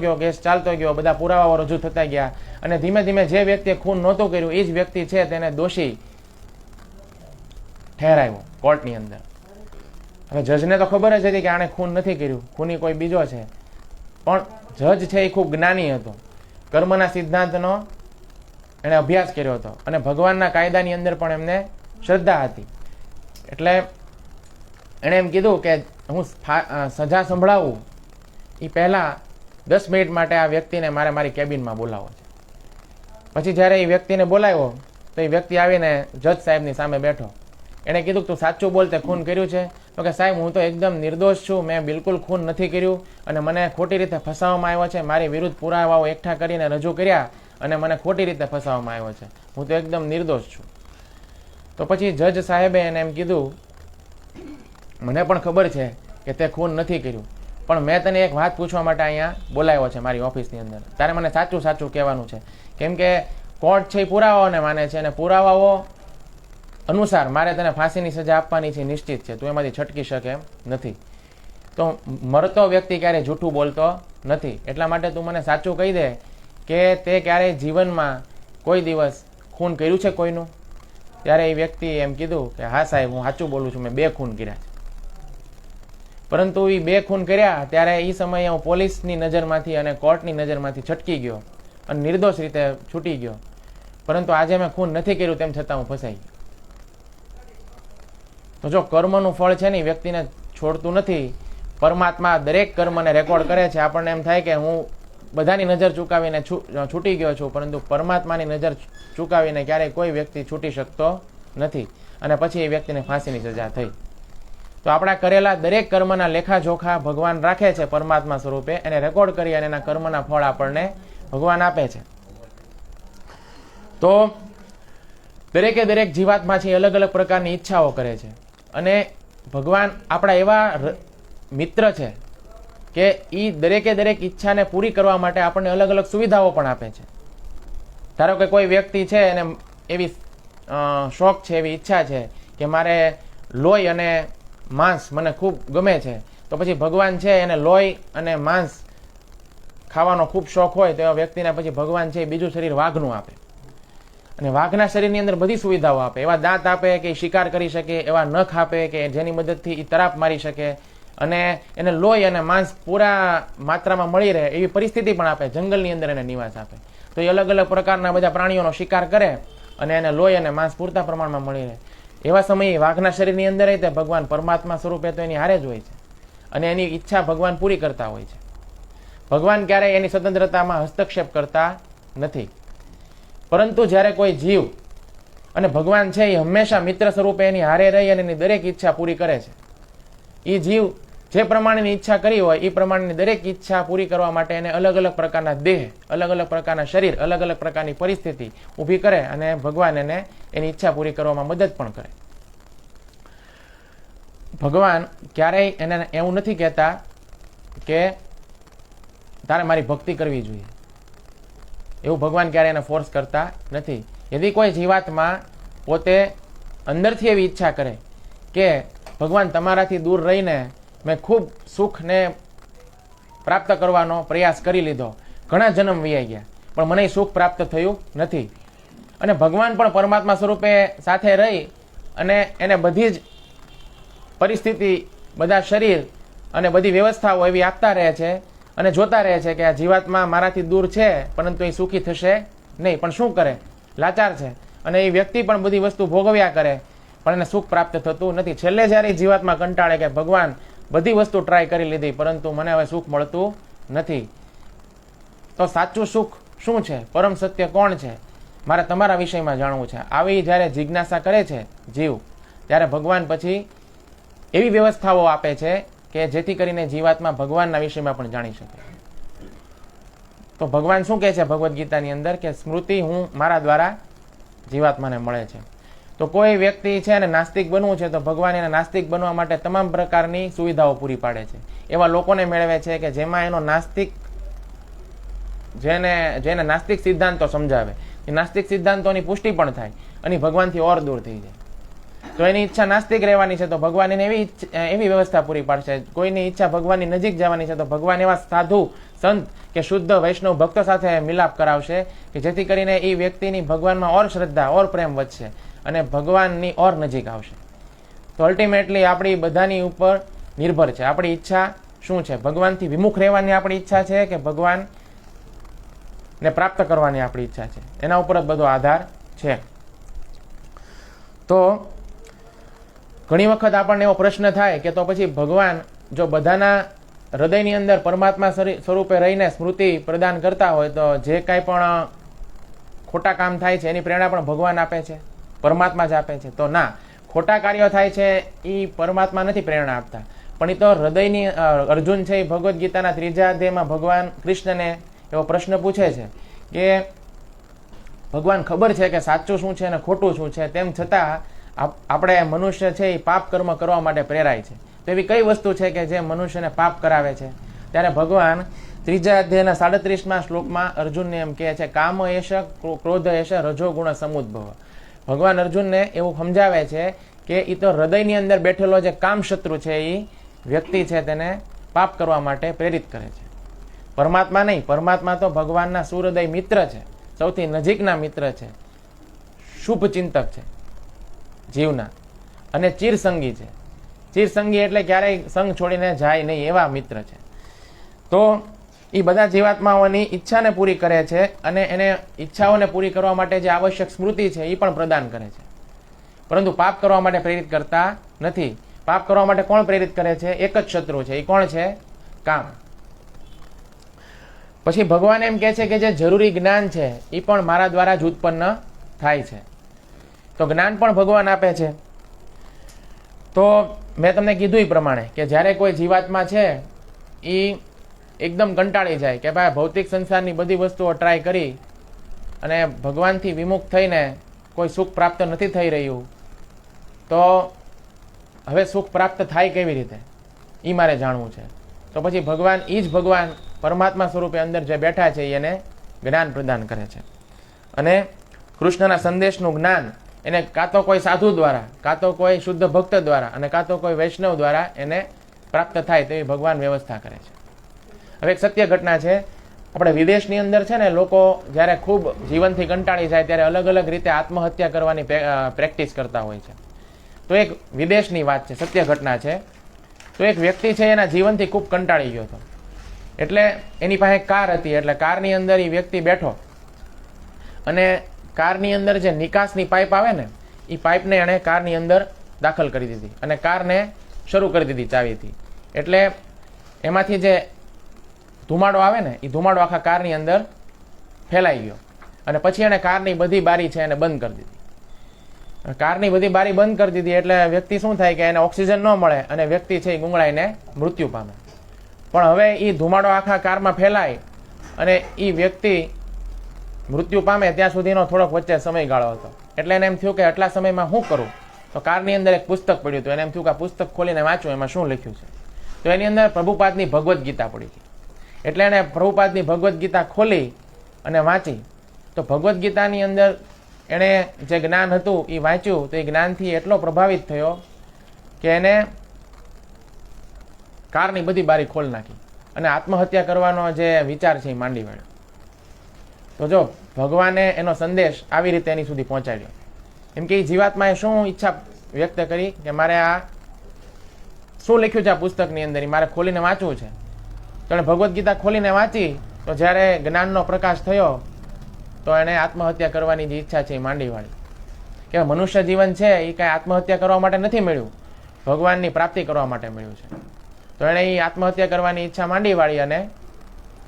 ગયો, બધા પુરાવાઓ રજૂ થતા ગયા અને ધીમે ધીમે જે વ્યક્તિએ ખૂન નહોતું કર્યું એ જ વ્યક્તિ છે તેને દોષી ઠેરાયો કોર્ટની અંદર. હવે જજને તો ખબર જ હતી કે આણે ખૂન નથી કર્યું, ખૂની કોઈ બીજો છે. પણ જજ છે એ ખૂબ જ્ઞાની હતો, કર્મના સિદ્ધાંતનો એણે અભ્યાસ કર્યો હતો અને ભગવાનના કાયદાની અંદર પણ એમને શ્રદ્ધા હતી. એટલે એણે એમ કીધું કે હું સજા સંભળાવું એ પહેલાં 10 મિનિટ માટે આ વ્યક્તિને મારી કેબિનમાં બોલાવો છે. પછી જ્યારે એ વ્યક્તિને બોલાવ્યો તો એ વ્યક્તિ આવીને જજ સાહેબની સામે બેઠો. એણે કીધું તું સાચું બોલ, તે ખૂન કર્યું છે? તો કે સાહેબ હું તો એકદમ નિર્દોષ છું, મેં બિલકુલ ખૂન નથી કર્યું અને મને ખોટી રીતે ફસાવવામાં આવ્યો છે, મારી વિરુદ્ધ પુરાવાઓ એકઠા કરીને રજૂ કર્યા અને મને ખોટી રીતે ફસાવવામાં આવ્યો છે, હું તો એકદમ નિર્દોષ છું. તો પછી જજ સાહેબે એને એમ કીધું મને પણ ખબર છે કે તે ખૂન નથી કર્યું, પણ મેં તને એક વાત પૂછવા માટે અહીંયા બોલાવ્યો છે મારી ઓફિસની અંદર. તારે મને સાચું સાચું કહેવાનું છે, કેમ કે કોર્ટ છે એ પુરાવાઓને માને છે અને પુરાવાઓ અનુસાર મારે તને ફાંસીની સજા આપવાની છે, નિશ્ચિત છે, તું એમાંથી છટકી શકે એમ નથી. તો મરતો વ્યક્તિ ક્યારેય જૂઠું બોલતો નથી, એટલા માટે તું મને સાચું કહી દે કે તે ક્યારેય જીવનમાં કોઈ દિવસ ખૂન કર્યું છે કોઈનું? ત્યારે એ વ્યક્તિ એમ કીધું કે હા સાહેબ હું સાચું બોલું છું, મેં 2 ખૂન કર્યા છે. પરંતુ એ 2 ખૂન કર્યા ત્યારે એ સમયે હું પોલીસની નજરમાંથી અને કોર્ટની નજરમાંથી છટકી ગયો અને નિર્દોષ રીતે છૂટી ગયો. પરંતુ આજે મેં ખૂન નથી કર્યું તેમ છતાં હું ફસાઈ ગયો. તો જો કર્મનું ફળ છે ને એ વ્યક્તિને છોડતું નથી. પરમાત્મા દરેક કર્મને રેકોર્ડ કરે છે. આપણને એમ થાય કે હું બધાની નજર ચૂકાવીને છૂટી ગયો છું, પરંતુ પરમાત્માની નજર ચૂકાવીને ક્યારેય કોઈ વ્યક્તિ છૂટી શકતો નથી અને પછી એ વ્યક્તિને ફાંસીની સજા થઈ. તો આપણા કરેલા દરેક કર્મના લેખાજોખા ભગવાન રાખે છે પરમાત્મા સ્વરૂપે, એને રેકોર્ડ કરી અને એના કર્મના ફળ આપણને ભગવાન આપે છે. તો દરેકે દરેક જીવાત્મા છે અલગ અલગ પ્રકારની ઈચ્છાઓ કરે છે અને ભગવાન આપણા એવા મિત્ર છે કે એ દરેકે દરેક ઈચ્છાને પૂરી કરવા માટે આપણને અલગ અલગ સુવિધાઓ પણ આપે છે. ધારો કે કોઈ વ્યક્તિ છે એને એવી શોખ છે, એવી ઈચ્છા છે કે મારે લોહી અને માંસ મને ખૂબ ગમે છે, તો પછી ભગવાન છે એને લોહી અને માંસ ખાવાનો ખૂબ શોખ હોય તો એવા વ્યક્તિને પછી ભગવાન છે બીજું શરીર વાઘનું આપે અને વાઘના શરીરની અંદર બધી સુવિધાઓ આપે. એવા દાંત આપે કે શિકાર કરી શકે, એવા નખ આપે કે જેની મદદથી એ તરાપ મારી શકે અને એને લોહી અને માંસ પૂરા માત્રામાં મળી રહે એવી પરિસ્થિતિ પણ આપે. જંગલની અંદર એને નિવાસ આપે તો એ અલગ અલગ પ્રકારના બધા પ્રાણીઓનો શિકાર કરે અને એને લોહી અને માંસ પૂરતા પ્રમાણમાં મળી રહે. એવા સમયે વાઘના શરીરની અંદર તે ભગવાન પરમાત્મા સ્વરૂપે તો એની હારે જ હોય છે અને એની ઈચ્છા ભગવાન પૂરી કરતા હોય છે. ભગવાન ક્યારેય એની સ્વતંત્રતામાં હસ્તક્ષેપ કરતા નથી. પરંતુ જ્યારે કોઈ જીવ અને ભગવાન છે એ હંમેશા મિત્ર સ્વરૂપે એની હારે રહી અને એની દરેક ઈચ્છા પૂરી કરે છે. એ જીવ જે પ્રમાણેની ઈચ્છા કરી હોય એ પ્રમાણેની દરેક ઈચ્છા પૂરી કરવા માટે એને અલગ અલગ પ્રકારના દેહ, અલગ અલગ પ્રકારના શરીર, અલગ અલગ પ્રકારની પરિસ્થિતિ ઊભી કરે અને ભગવાન એને એની ઈચ્છા પૂરી કરવામાં મદદ પણ કરે. ભગવાન ક્યારેય એને એવું નથી કહેતા કે તારે મારી ભક્તિ કરવી જોઈએ. એવું ભગવાન ક્યારેય એને ફોર્સ કરતા નથી. यदि કોઈ જીવાત્મા પોતે અંદરથી એવી ઈચ્છા કરે કે ભગવાન તમારાથી દૂર રહીને મેં ખૂબ સુખને પ્રાપ્ત કરવાનો પ્રયાસ કરી લીધો, ઘણા જન્મ વીઆઈ ગયા, પણ મને સુખ પ્રાપ્ત થયું નથી, અને ભગવાન પણ પરમાત્મા સ્વરૂપે સાથે રહી અને એને બધી જ પરિસ્થિતિ, બધા શરીર અને બધી વ્યવસ્થાઓ એવી આપતા રહે છે અને જોતા રહે છે કે આ જીવાત્મા મારાથી દૂર છે પરંતુ એ સુખી થશે નહીં. પણ શું કરે? લાચાર છે અને એ વ્યક્તિ પણ બધી વસ્તુ ભોગવ્યા કરે પણ એને સુખ પ્રાપ્ત થતું નથી. છેલ્લે જ્યારે જીવાત્મા કંટાળે કે ભગવાન બધી વસ્તુ ટ્રાય કરી લીધી પરંતુ મને હવે સુખ મળતું નથી, તો સાચું સુખ શું છે? પરમ સત્ય કોણ છે? મારે તમારા વિષયમાં જાણવું છે. આવી જ્યારે જિજ્ઞાસા કરે છે જીવ, ત્યારે ભગવાન પછી એવી વ્યવસ્થાઓ આપે છે કે જેથી કરીને જીવાત્મા ભગવાનના વિષયમાં પણ જાણી શકે. તો ભગવાન શું કહે છે ભગવદ્ ગીતાની અંદર કે સ્મૃતિ હું મારા દ્વારા જીવાત્માને મળે છે. તો કોઈ વ્યક્તિ છે અને નાસ્તિક બનવું છે તો ભગવાન એને નાસ્તિક બનવા માટે તમામ પ્રકારની સુવિધાઓ પૂરી પાડે છે. એવા લોકોને મેળવે છે કે જેમાં એનો નાસ્તિક, જેને નાસ્તિક સિદ્ધાંતો સમજાવે, એ નાસ્તિક સિદ્ધાંતોની પુષ્ટિ પણ થાય અને ભગવાનથી ઓર દૂર થઈ જાય. તો એની ઈચ્છા નાસ્તિક રહેવાની છે તો ભગવાન એને એવી વ્યવસ્થા પૂરી પાડશે. કોઈની ઈચ્છા ભગવાનની નજીક જવાની છે તો ભગવાન એવા સાધુ, સંત કે શુદ્ધ વૈષ્ણવ ભક્તો સાથે મિલાપ કરાવશે કે જેથી કરીને એ વ્યક્તિની ભગવાનમાં ઓર શ્રદ્ધા, ઓર પ્રેમ વધશે અને ભગવાનની ઓર નજીક આવશે. તો અલ્ટિમેટલી આપણી બધાની ઉપર નિર્ભર છે આપણી ઈચ્છા શું છે. ભગવાનથી વિમુખ રહેવાની આપણી ઈચ્છા છે કે ભગવાનને પ્રાપ્ત કરવાની આપણી ઈચ્છા છે, એના ઉપર જ બધો આધાર છે. તો ઘણી વખત આપણને એવો પ્રશ્ન થાય કે તો પછી ભગવાન જો બધાના હૃદયની અંદર પરમાત્મા સ્વરૂપે રહીને સ્મૃતિ પ્રદાન કરતા હોય તો જે કાંઈ પણ ખોટા કામ થાય છે એની પ્રેરણા પણ ભગવાન આપે છે, પરમાત્મા જ આપે છે? તો ના, ખોટા કાર્યો થાય છે એ પરમાત્મા નથી પ્રેરણા આપતા, પણ એ તો હૃદયની અર્જુન છે એ ભગવદ્ ગીતાના 3 અધ્યાયમાં ભગવાન કૃષ્ણને એવો પ્રશ્ન પૂછે છે કે ભગવાન ખબર છે કે સાચું શું છે અને ખોટું શું છે, તેમ છતાં આપણે મનુષ્ય છે એ પાપ કર્મ કરવા માટે પ્રેરાય છે. તો એવી કઈ વસ્તુ છે કે જે મનુષ્યને પાપ કરાવે છે? ત્યારે ભગવાન 3 અધ્યાયના 37મા શ્લોકમાં અર્જુનને એમ કહે છે, કામ એશ ક્રોધ એશ રજોગુણ સમુદ્ભવ. ભગવાન અર્જુનને એવું સમજાવે છે કે એ તો હૃદયની અંદર બેઠેલો જે કામ શત્રુ છે એ વ્યક્તિ છે તેને પાપ કરવા માટે પ્રેરિત કરે છે, પરમાત્મા નહીં. પરમાત્મા તો ભગવાનના સુહૃદય મિત્ર છે, સૌથી નજીકના મિત્ર છે, શુભ ચિંતક છે જીવના, અને ચિરસંગી છે. ચિરસંગી એટલે ક્યારેય સંગ છોડીને જાય નહીં એવા મિત્ર છે. તો એ બધા જીવાત્માઓની ઈચ્છાને પૂરી કરે છે અને એને ઈચ્છાઓને પૂરી કરવા માટે જે આવશ્યક સ્મૃતિ છે એ પણ પ્રદાન કરે છે, પરંતુ પાપ કરવા માટે પ્રેરિત કરતા નથી. પાપ કરવા માટે કોણ પ્રેરિત કરે છે? એક જ શત્રુ છે. એ કોણ છે? કામ. પછી ભગવાન એમ કહે છે કે જે જરૂરી જ્ઞાન છે એ પણ મારા દ્વારા જ ઉત્પન્ન થાય છે. તો જ્ઞાન પણ ભગવાન આપે છે. તો મેં તમને કીધું એ પ્રમાણે કે જ્યારે કોઈ જીવાત્મા છે એ એકદમ કંટાળી જાય કે ભાઈ ભૌતિક સંસારની બધી વસ્તુઓ ટ્રાય કરી અને ભગવાનથી વિમુખ થઈને કોઈ સુખ પ્રાપ્ત નથી થઈ રહ્યું, તો હવે સુખ પ્રાપ્ત થાય કેવી રીતે એ મારે જાણવું છે. તો પછી ભગવાન, એ જ ભગવાન પરમાત્મા સ્વરૂપે અંદર જે બેઠા છે એને જ્ઞાન પ્રદાન કરે છે. અને કૃષ્ણના સંદેશનું જ્ઞાન એને કાં તો કોઈ સાધુ દ્વારા, કાં તો કોઈ શુદ્ધ ભક્ત દ્વારા અને કાં તો કોઈ વૈષ્ણવ દ્વારા એને પ્રાપ્ત થાય તેવી ભગવાન વ્યવસ્થા કરે છે. હવે એક સત્ય ઘટના છે, આપણે વિદેશની અંદર છે ને લોકો જ્યારે ખૂબ જીવનથી કંટાળી જાય ત્યારે અલગ અલગ રીતે આત્મહત્યા કરવાની પ્રેક્ટિસ કરતા હોય છે. તો એક વિદેશની વાત છે, સત્ય ઘટના છે. તો એક વ્યક્તિ છે એના જીવનથી ખૂબ કંટાળી ગયો હતો, એટલે એની પાસે કાર હતી, એટલે કારની અંદર એ વ્યક્તિ બેઠો અને કારની અંદર જે નિકાસની પાઇપ આવે ને એ પાઇપને એણે કારની અંદર દાખલ કરી દીધી અને કારને શરૂ કરી દીધી ચાવીથી. એટલે એમાંથી જે ધુમાડો આવે ને એ ધુમાડો આખા કારની અંદર ફેલાઈ ગયો અને પછી એણે કારની બધી બારી છે એને બંધ કરી દીધી. કારની બધી બારી બંધ કરી દીધી એટલે વ્યક્તિ શું થાય કે એને ઓક્સિજન ન મળે અને વ્યક્તિ છે એ ગુંગળાઈને મૃત્યુ પામે. પણ હવે એ ધુમાડો આખા કારમાં ફેલાય અને એ વ્યક્તિ મૃત્યુ પામે ત્યાં સુધીનો થોડોક વચ્ચે સમયગાળો હતો. એટલે એને એમ થયું કે આટલા સમયમાં શું કરું? તો કારની અંદર એક પુસ્તક પડ્યું હતું. એને એમ થયું કે આ પુસ્તક ખોલીને વાંચું, એમાં શું લખ્યું છે. તો એની અંદર પ્રભુપાદની ભગવદ્ ગીતા પડી હતી. એટલે એને પ્રભુપાદની ભગવદ્ ગીતા ખોલી અને વાંચી. તો ભગવદ્ ગીતાની અંદર એણે જે જ્ઞાન હતું એ વાંચ્યું. તો એ જ્ઞાનથી એટલો પ્રભાવિત થયો કે એને કારની બધી બારી ખોલી નાખી અને આત્મહત્યા કરવાનો જે વિચાર છે એ માંડી વાળ્યો. તો જો ભગવાને એનો સંદેશ આવી રીતે એની સુધી પહોંચાડ્યો. એમ કે એ જીવાત્માએ શું ઈચ્છા વ્યક્ત કરી કે મારે આ શું લખ્યું છે આ પુસ્તકની અંદર, મારે ખોલીને વાંચવું છે. તો એણે ભગવદ્ ગીતા ખોલીને વાંચી. તો જ્યારે જ્ઞાનનો પ્રકાશ થયો તો એણે આત્મહત્યા કરવાની જે ઈચ્છા છે એ માંડી વાળી. કે મનુષ્ય જીવન છે એ કાંઈ આત્મહત્યા કરવા માટે નથી મળ્યું, ભગવાનની પ્રાપ્તિ કરવા માટે મળ્યું છે. તો એણે એ આત્મહત્યા કરવાની ઈચ્છા માંડી વાળી અને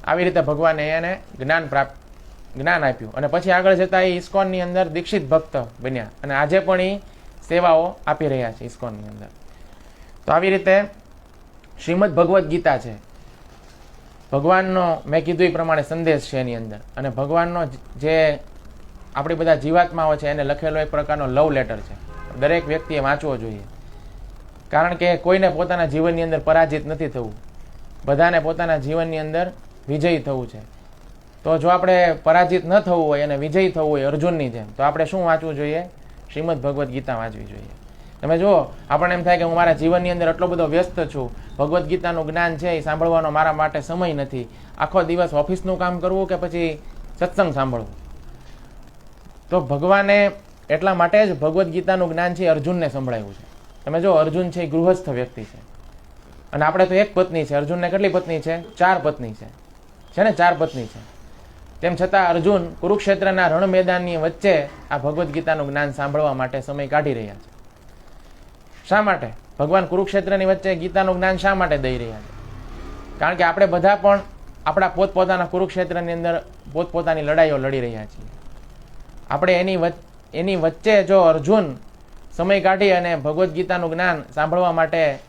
આવી રીતે ભગવાને એને જ્ઞાન આપ્યું. અને પછી આગળ જતા એ ઇસ્કોનની અંદર દીક્ષિત ભક્ત બન્યા અને આજે પણ એ સેવાઓ આપી રહ્યા છે ઇસ્કોનની અંદર. તો આવી રીતે શ્રીમદ ભગવદ્ ગીતા છે, ભગવાનનો મેં કીધું એ પ્રમાણે સંદેશ છે એની અંદર. અને ભગવાનનો જે આપણી બધા જીવાત્માઓ છે એને લખેલો એક પ્રકારનો લવ લેટર છે. દરેક વ્યક્તિએ વાંચવો જોઈએ. કારણ કે કોઈને પોતાના જીવનની અંદર પરાજિત નથી થવું, બધાને પોતાના જીવનની અંદર વિજયી થવું છે. તો જો આપણે પરાજિત ન થવું હોય અને વિજયી થવું હોય અર્જુનની જેમ, તો આપણે શું વાંચવું જોઈએ? શ્રીમદ ભગવદ્ ગીતા વાંચવી જોઈએ. તમે જુઓ, આપણને એમ થાય કે હું મારા જીવનની અંદર એટલો બધો વ્યસ્ત છું, ભગવદ્ ગીતાનું જ્ઞાન છે એ સાંભળવાનો મારા માટે સમય નથી, આખો દિવસ ઓફિસનું કામ કરવું કે પછી સત્સંગ સાંભળવું. તો ભગવાને એટલા માટે જ ભગવદ્ ગીતાનું જ્ઞાન છે અર્જુનને સંભળાવ્યું છે. તમે જો, અર્જુન છે એ ગૃહસ્થ વ્યક્તિ છે અને આપણે તો એક પત્ની છે. અર્જુનને કેટલી પત્ની છે? 4 પત્ની છે ને, 4 પત્ની છે. તેમ છતાં અર્જુન કુરુક્ષેત્રના રણ મેદાનની વચ્ચે આ ભગવદ્ ગીતાનું જ્ઞાન સાંભળવા માટે સમય કાઢી રહ્યા છે. શા માટે? ભગવાન કુરુક્ષેત્રની વચ્ચે ગીતાનું જ્ઞાન શા માટે દઈ રહ્યા છે? કારણ કે આપણે બધા પણ આપણા પોતપોતાના કુરુક્ષેત્રની અંદર પોતપોતાની લડાઈઓ લડી રહ્યા છીએ. આપણે એની વચ્ચે જો અર્જુન સમય કાઢી અને ભગવદ્ ગીતાનું જ્ઞાન સાંભળવા માટે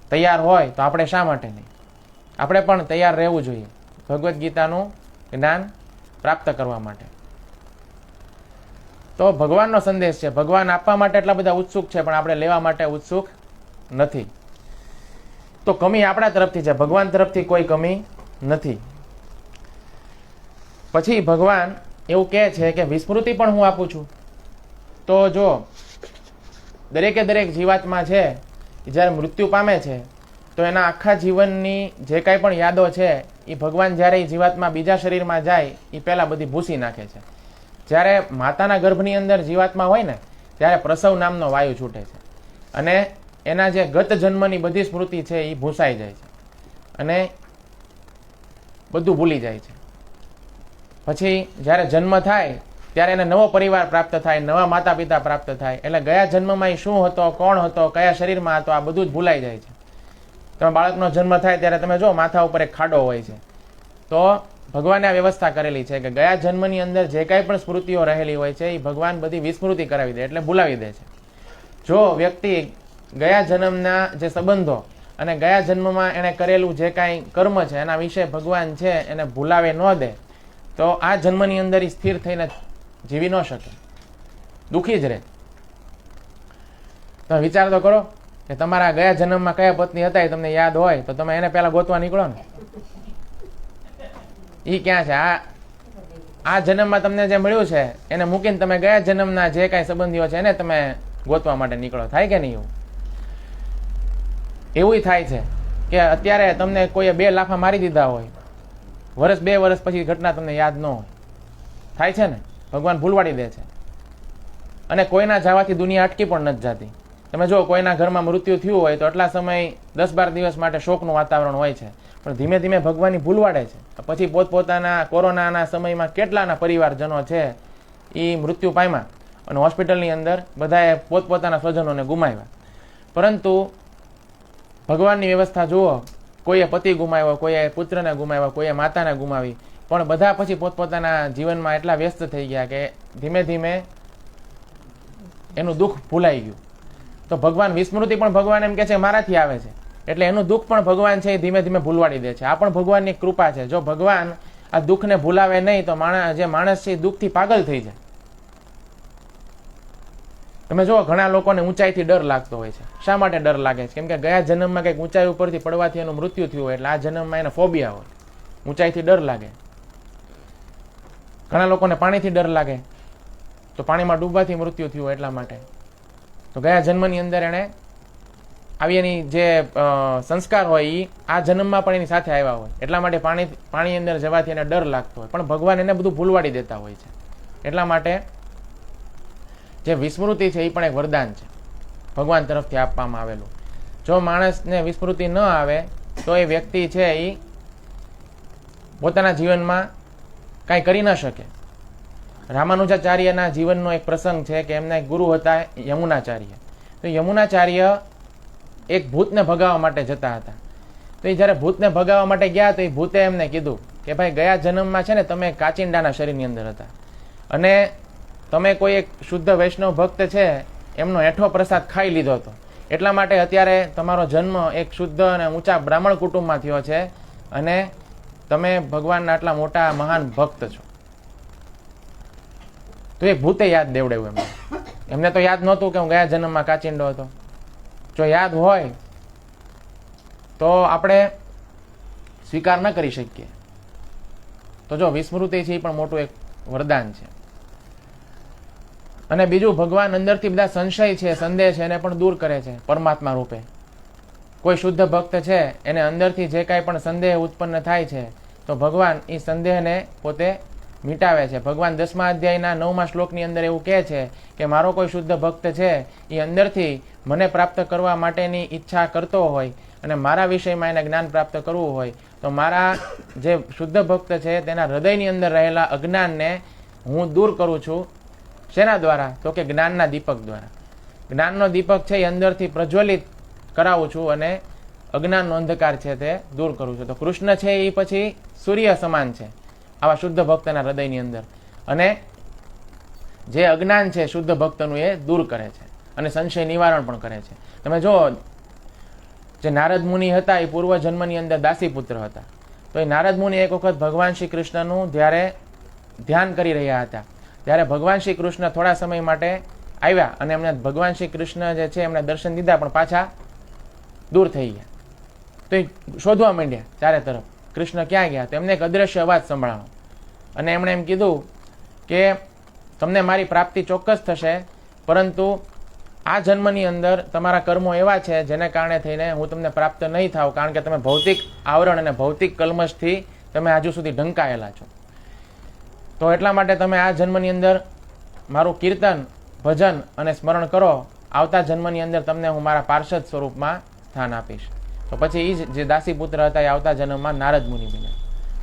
તૈયાર હોય તો આપણે શા માટે નહીં? આપણે પણ તૈયાર રહેવું જોઈએ ભગવદ્ ગીતાનું જ્ઞાન પ્રાપ્ત કરવા માટે. તો ભગવાનનો સંદેશ છે. ભગવાન આપવા માટે એટલા બધા ઉત્સુક છે પણ આપણે લેવા માટે ઉત્સુક નથી. તો કમી આપણા તરફથી છે, ભગવાન તરફથી કોઈ કમી નથી. પછી ભગવાન એવું કહે છે કે વિસ્મૃતિ પણ હું આપું છું. તો જો દરેકે દરેક જીવાત્મા છે જ્યારે મૃત્યુ પામે છે તો એના આખા જીવનની જે કાંઈ પણ યાદો છે એ ભગવાન જ્યારે એ જીવાત્મા બીજા શરીરમાં જાય એ પહેલાં બધી ભૂસી નાખે છે. જ્યારે માતાના ગર્ભની અંદર જીવાત્મા હોય ને ત્યારે પ્રસવ નામનો વાયુ છૂટે છે અને એના જે ગત જન્મની બધી સ્મૃતિ છે એ ભૂસાઈ જાય છે અને બધું ભૂલી જાય છે. પછી જ્યારે જન્મ થાય ત્યારે એને નવો પરિવાર પ્રાપ્ત થાય, નવા માતા પિતા પ્રાપ્ત થાય. એટલે ગયા જન્મમાં એ શું હતો, કોણ હતો, કયા શરીરમાં હતો, આ બધું જ ભૂલાઈ જાય છે. તમે બાળકનો જન્મ થાય ત્યારે તમે જો માથા ઉપર એક ખાડો હોય છે. તો ભગવાને આ વ્યવસ્થા કરેલી છે કે ગયા જન્મની અંદર જે કાંઈ પણ સ્મૃતિઓ રહેલી હોય છે એ ભગવાન બધી વિસ્મૃતિ કરાવી દે, એટલે ભૂલાવી દે છે. જો વ્યક્તિ ગયા જન્મના જે સંબંધો અને ગયા જન્મમાં એણે કરેલું જે કાંઈ કર્મ છે એના વિશે ભગવાન છે એને ભૂલાવે ન દે તો આ જન્મની અંદર સ્થિર થઈને જીવી ન શકે, દુઃખી જ રહે. તમે વિચાર તો કરો કે તમારા ગયા જન્મમાં કયા પત્ની હતા એ તમને યાદ હોય તો તમે એને પહેલા ગોતવા નીકળો ને. એ ક્યાં છે? આ જન્મમાં તમને જે મળ્યું છે એને મૂકીને તમે ગયા જન્મના જે કાંઈ સંબંધીઓ છે એને તમે ગોતવા માટે નીકળો. થાય કે નહીં? એવું થાય છે કે અત્યારે તમને કોઈએ 2 લાફા મારી દીધા હોય, વર્ષ 2 વર્ષ પછી ઘટના તમને યાદ ન હોય. થાય છે ને? ભગવાન ભૂલવાડી દે છે. અને કોઈના જવાથી દુનિયા અટકી પણ નથી જતી. તમે જો, કોઈના ઘરમાં મૃત્યુ થયું હોય તો એટલા સમય 10-12 દિવસ માટે શોકનું વાતાવરણ હોય છે, પણ ધીમે ધીમે ભગવાનની ભૂલવાડે છે. પછી પોતપોતાના કોરોનાના સમયમાં કેટલાના પરિવારજનો છે એ મૃત્યુ પામ્યા અને હોસ્પિટલની અંદર બધાએ પોતપોતાના સ્વજનોને ગુમાવ્યા. પરંતુ ભગવાનની વ્યવસ્થા જુઓ, કોઈએ પતિ ગુમાવ્યો, કોઈએ પુત્રને ગુમાવ્યો, કોઈએ માતાને ગુમાવી, પણ બધા પછી પોતપોતાના જીવનમાં એટલા વ્યસ્ત થઈ ગયા કે ધીમે ધીમે એનું દુઃખ ભૂલાઈ ગયું. તો ભગવાન વિસ્મૃતિ પણ ભગવાન એમ કહે છે મારાથી આવે છે, એટલે એનું દુઃખ પણ ભગવાન છે એ ધીમે ધીમે ભૂલવાડી દે છે. આ પણ ભગવાનની કૃપા છે. જો ભગવાન આ દુઃખને ભૂલાવે નહીં તો જે માણસ છે એ દુઃખથી પાગલ થઈ જાય. તમે જુઓ, ઘણા લોકોને ઊંચાઈથી ડર લાગતો હોય છે. શા માટે ડર લાગે છે? કેમ કે ગયા જન્મમાં કંઈક ઊંચાઈ ઉપરથી પડવાથી એનું મૃત્યુ થયું હોય, એટલે આ જન્મમાં એને ફોબિયા હોય, ઊંચાઈથી ડર લાગે. ઘણા લોકોને પાણીથી ડર લાગે, તો પાણીમાં ડૂબવાથી મૃત્યુ થયું હોય એટલા માટે. તો ગયા જન્મની અંદર એને આવી એની જે સંસ્કાર હોય એ આ જન્મમાં પણ એની સાથે આવ્યા હોય, એટલા માટે પાણી અંદર જવાથી એને ડર લાગતો હોય. પણ ભગવાન એને બધું ભૂલવાડી દેતા હોય છે. એટલા માટે જે વિસ્મૃતિ છે એ પણ એક વરદાન છે, ભગવાન તરફથી આપવામાં આવેલું. જો માણસને વિસ્મૃતિ ન આવે તો એ વ્યક્તિ છે એ પોતાના જીવનમાં કાંઈ કરી ન શકે. રામાનુજાચાર્યના જીવનનો એક પ્રસંગ છે કે એમના એક ગુરુ હતા યમુનાચાર્ય. તો યમુનાચાર્ય એક ભૂતને ભગાવવા માટે જતા હતા. તો એ જ્યારે ભૂતને ભગાવવા માટે ગયા તો એ ભૂતે એમને કીધું કે ભાઈ, ગયા જન્મમાં છે ને તમે કાચિંડાના શરીરની અંદર હતા, અને તમે કોઈ એક શુદ્ધ વૈષ્ણવ ભક્ત છે એમનો હેઠો પ્રસાદ ખાઈ લીધો હતો, એટલા માટે અત્યારે તમારો જન્મ એક શુદ્ધ અને ઊંચા બ્રાહ્મણ કુટુંબમાં થયો છે, અને તમે ભગવાનના આટલા મોટા મહાન ભક્ત છો. તો એ ભૂતે યાદ દેવડાવ્યું એમને તો યાદ નહોતું કે હું ગયા જન્મમાં કાચિંડો હતો. જો યાદ હોય તો આપણે સ્વીકાર ન કરી શકીએ. તો જો વિસ્મૃતિ છે એ પણ મોટું એક વરદાન છે. અને બીજું, ભગવાન અંદરથી બધા સંશય છે, સંદેહ છે, એને પણ દૂર કરે છે પરમાત્મા રૂપે. કોઈ શુદ્ધ ભક્ત છે એને અંદરથી જે કાંઈ પણ સંદેહ ઉત્પન્ન થાય છે તો ભગવાન એ સંદેહને પોતે મિટાવે છે. ભગવાન 10મા અધ્યાયના 9મા શ્લોકની અંદર એવું કહે છે કે મારો કોઈ શુદ્ધ ભક્ત છે એ અંદરથી મને પ્રાપ્ત કરવા માટેની ઈચ્છા કરતો હોય અને મારા વિષયમાં એને જ્ઞાન પ્રાપ્ત કરવું હોય તો મારા જે શુદ્ધ ભક્ત છે તેના હૃદયની અંદર રહેલા અજ્ઞાનને હું દૂર કરું છું. શેના દ્વારા? તો કે જ્ઞાનના દીપક દ્વારા. જ્ઞાનનો દીપક છે એ અંદરથી પ્રજ્વલિત કરાવું છું અને અજ્ઞાનનો અંધકાર છે તે દૂર કરું છું. તો કૃષ્ણ છે એ પછી સૂર્ય સમાન છે આવા શુદ્ધ ભક્તના હૃદયની અંદર, અને જે અજ્ઞાન છે શુદ્ધ ભક્તનું એ દૂર કરે છે અને સંશય નિવારણ પણ કરે છે. તમે જો, જે નારદ મુનિ હતા એ પૂર્વ જન્મની અંદર દાસી પુત્ર હતા. તો એ નારદ મુનિ એક વખત ભગવાન શ્રી કૃષ્ણનું જ્યારે ધ્યાન કરી રહ્યા હતા ત્યારે ભગવાન શ્રી કૃષ્ણ થોડા સમય માટે આવ્યા અને એમને ભગવાન શ્રી કૃષ્ણ જે છે એમને દર્શન દીધા પણ પાછા દૂર થઈ ગયા. તો એ શોધવા માંડ્યા ચારે તરફ કૃષ્ણ ક્યાં ગયા. તો એમને એક અદ્રશ્ય અવાજ સંભળાયો અને એમણે એમ કીધું કે તમને મારી પ્રાપ્તિ ચોક્કસ થશે, પરંતુ આ જન્મની અંદર તમારા કર્મો એવા છે જેને કારણે થઈને હું તમને પ્રાપ્ત નહીં થાવ, કારણ કે તમે ભૌતિક આવરણ અને ભૌતિક કલ્મશથી તમે હજુ સુધી ઢંકાયેલા છો. તો એટલા માટે તમે આ જન્મની અંદર મારું કીર્તન, ભજન અને સ્મરણ કરો. આવતા જન્મની અંદર તમને હું મારા પાર્ષદ સ્વરૂપમાં સ્થાન આપીશ. તો પછી એ જે દાસી પુત્ર હતા એ આવતા જન્મમાં નારદ મુનિ બન્યા.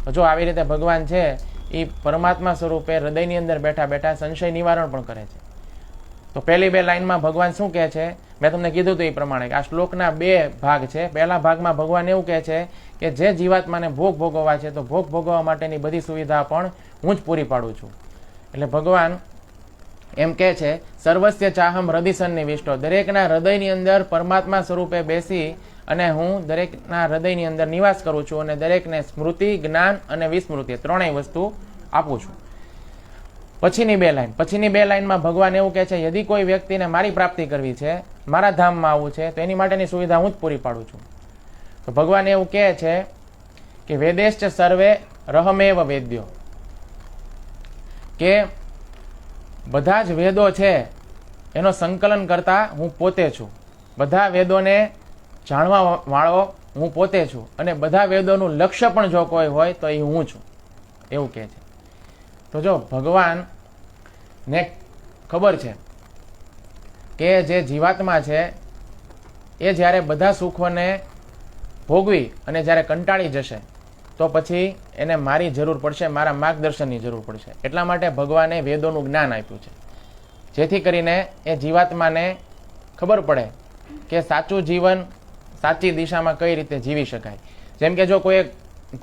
તો જો આવી રીતે ભગવાન છે એ પરમાત્મા સ્વરૂપે હૃદયની અંદર બેઠા બેઠા સંશય નિવારણ પણ કરે છે. તો પહેલી બે લાઈનમાં ભગવાન શું કહે છે? મેં તમને કીધું હતું એ પ્રમાણે આ શ્લોકના બે ભાગ છે. પહેલા ભાગમાં ભગવાન એવું કહે છે કે જે જીવાત્માને ભોગ ભોગવવા છે તો ભોગ ભોગવવા માટેની બધી સુવિધા પણ હું જ પૂરી પાડું છું. એટલે ભગવાન એમ કહે છે સર્વસ્ય ચાહમ હૃદયસન્નિ વિષ્ટો, દરેકના હૃદયની અંદર પરમાત્મા સ્વરૂપે બેસી અને હું દરેકના હૃદયની અંદર નિવાસ કરું છું અને દરેકને સ્મૃતિ, જ્ઞાન અને વિસ્મૃતિ ત્રણેય વસ્તુ આપું છું. પછીની બે લાઈનમાં ભગવાન એવું કહે છે યદિ કોઈ વ્યક્તિને મારી પ્રાપ્તિ કરવી છે, મારા ધામમાં આવવું છે તો એની માટેની સુવિધા હું જ પૂરી પાડું છું. તો ભગવાન એવું કહે છે કે વેદેશ્ચ સર્વે રહમેવ વેદ્યો, કે બધા જ વેદો છે એનો સંકલન કરતા હું પોતે છું. બધા વેદોને જાણવા વાળો હું પોતે છું અને બધા વેદોનું લક્ષ્ય પણ જો કોઈ હોય તો એ હું છું, એવું કહે છે. તો જો ભગવાન ને ખબર છે કે જે જીવાત્મા છે એ જ્યારે બધા સુખોને ભોગવી અને જ્યારે કંટાળી જશે તો પછી એને મારી જરૂર પડશે, મારા માર્ગદર્શનની જરૂર પડશે. એટલા માટે ભગવાને વેદોનું જ્ઞાન આપ્યું છે જેથી કરીને એ જીવાત્માને ખબર પડે કે સાચું જીવન સાચી દિશામાં કઈ રીતે જીવી શકાય. જેમ કે જો કોઈ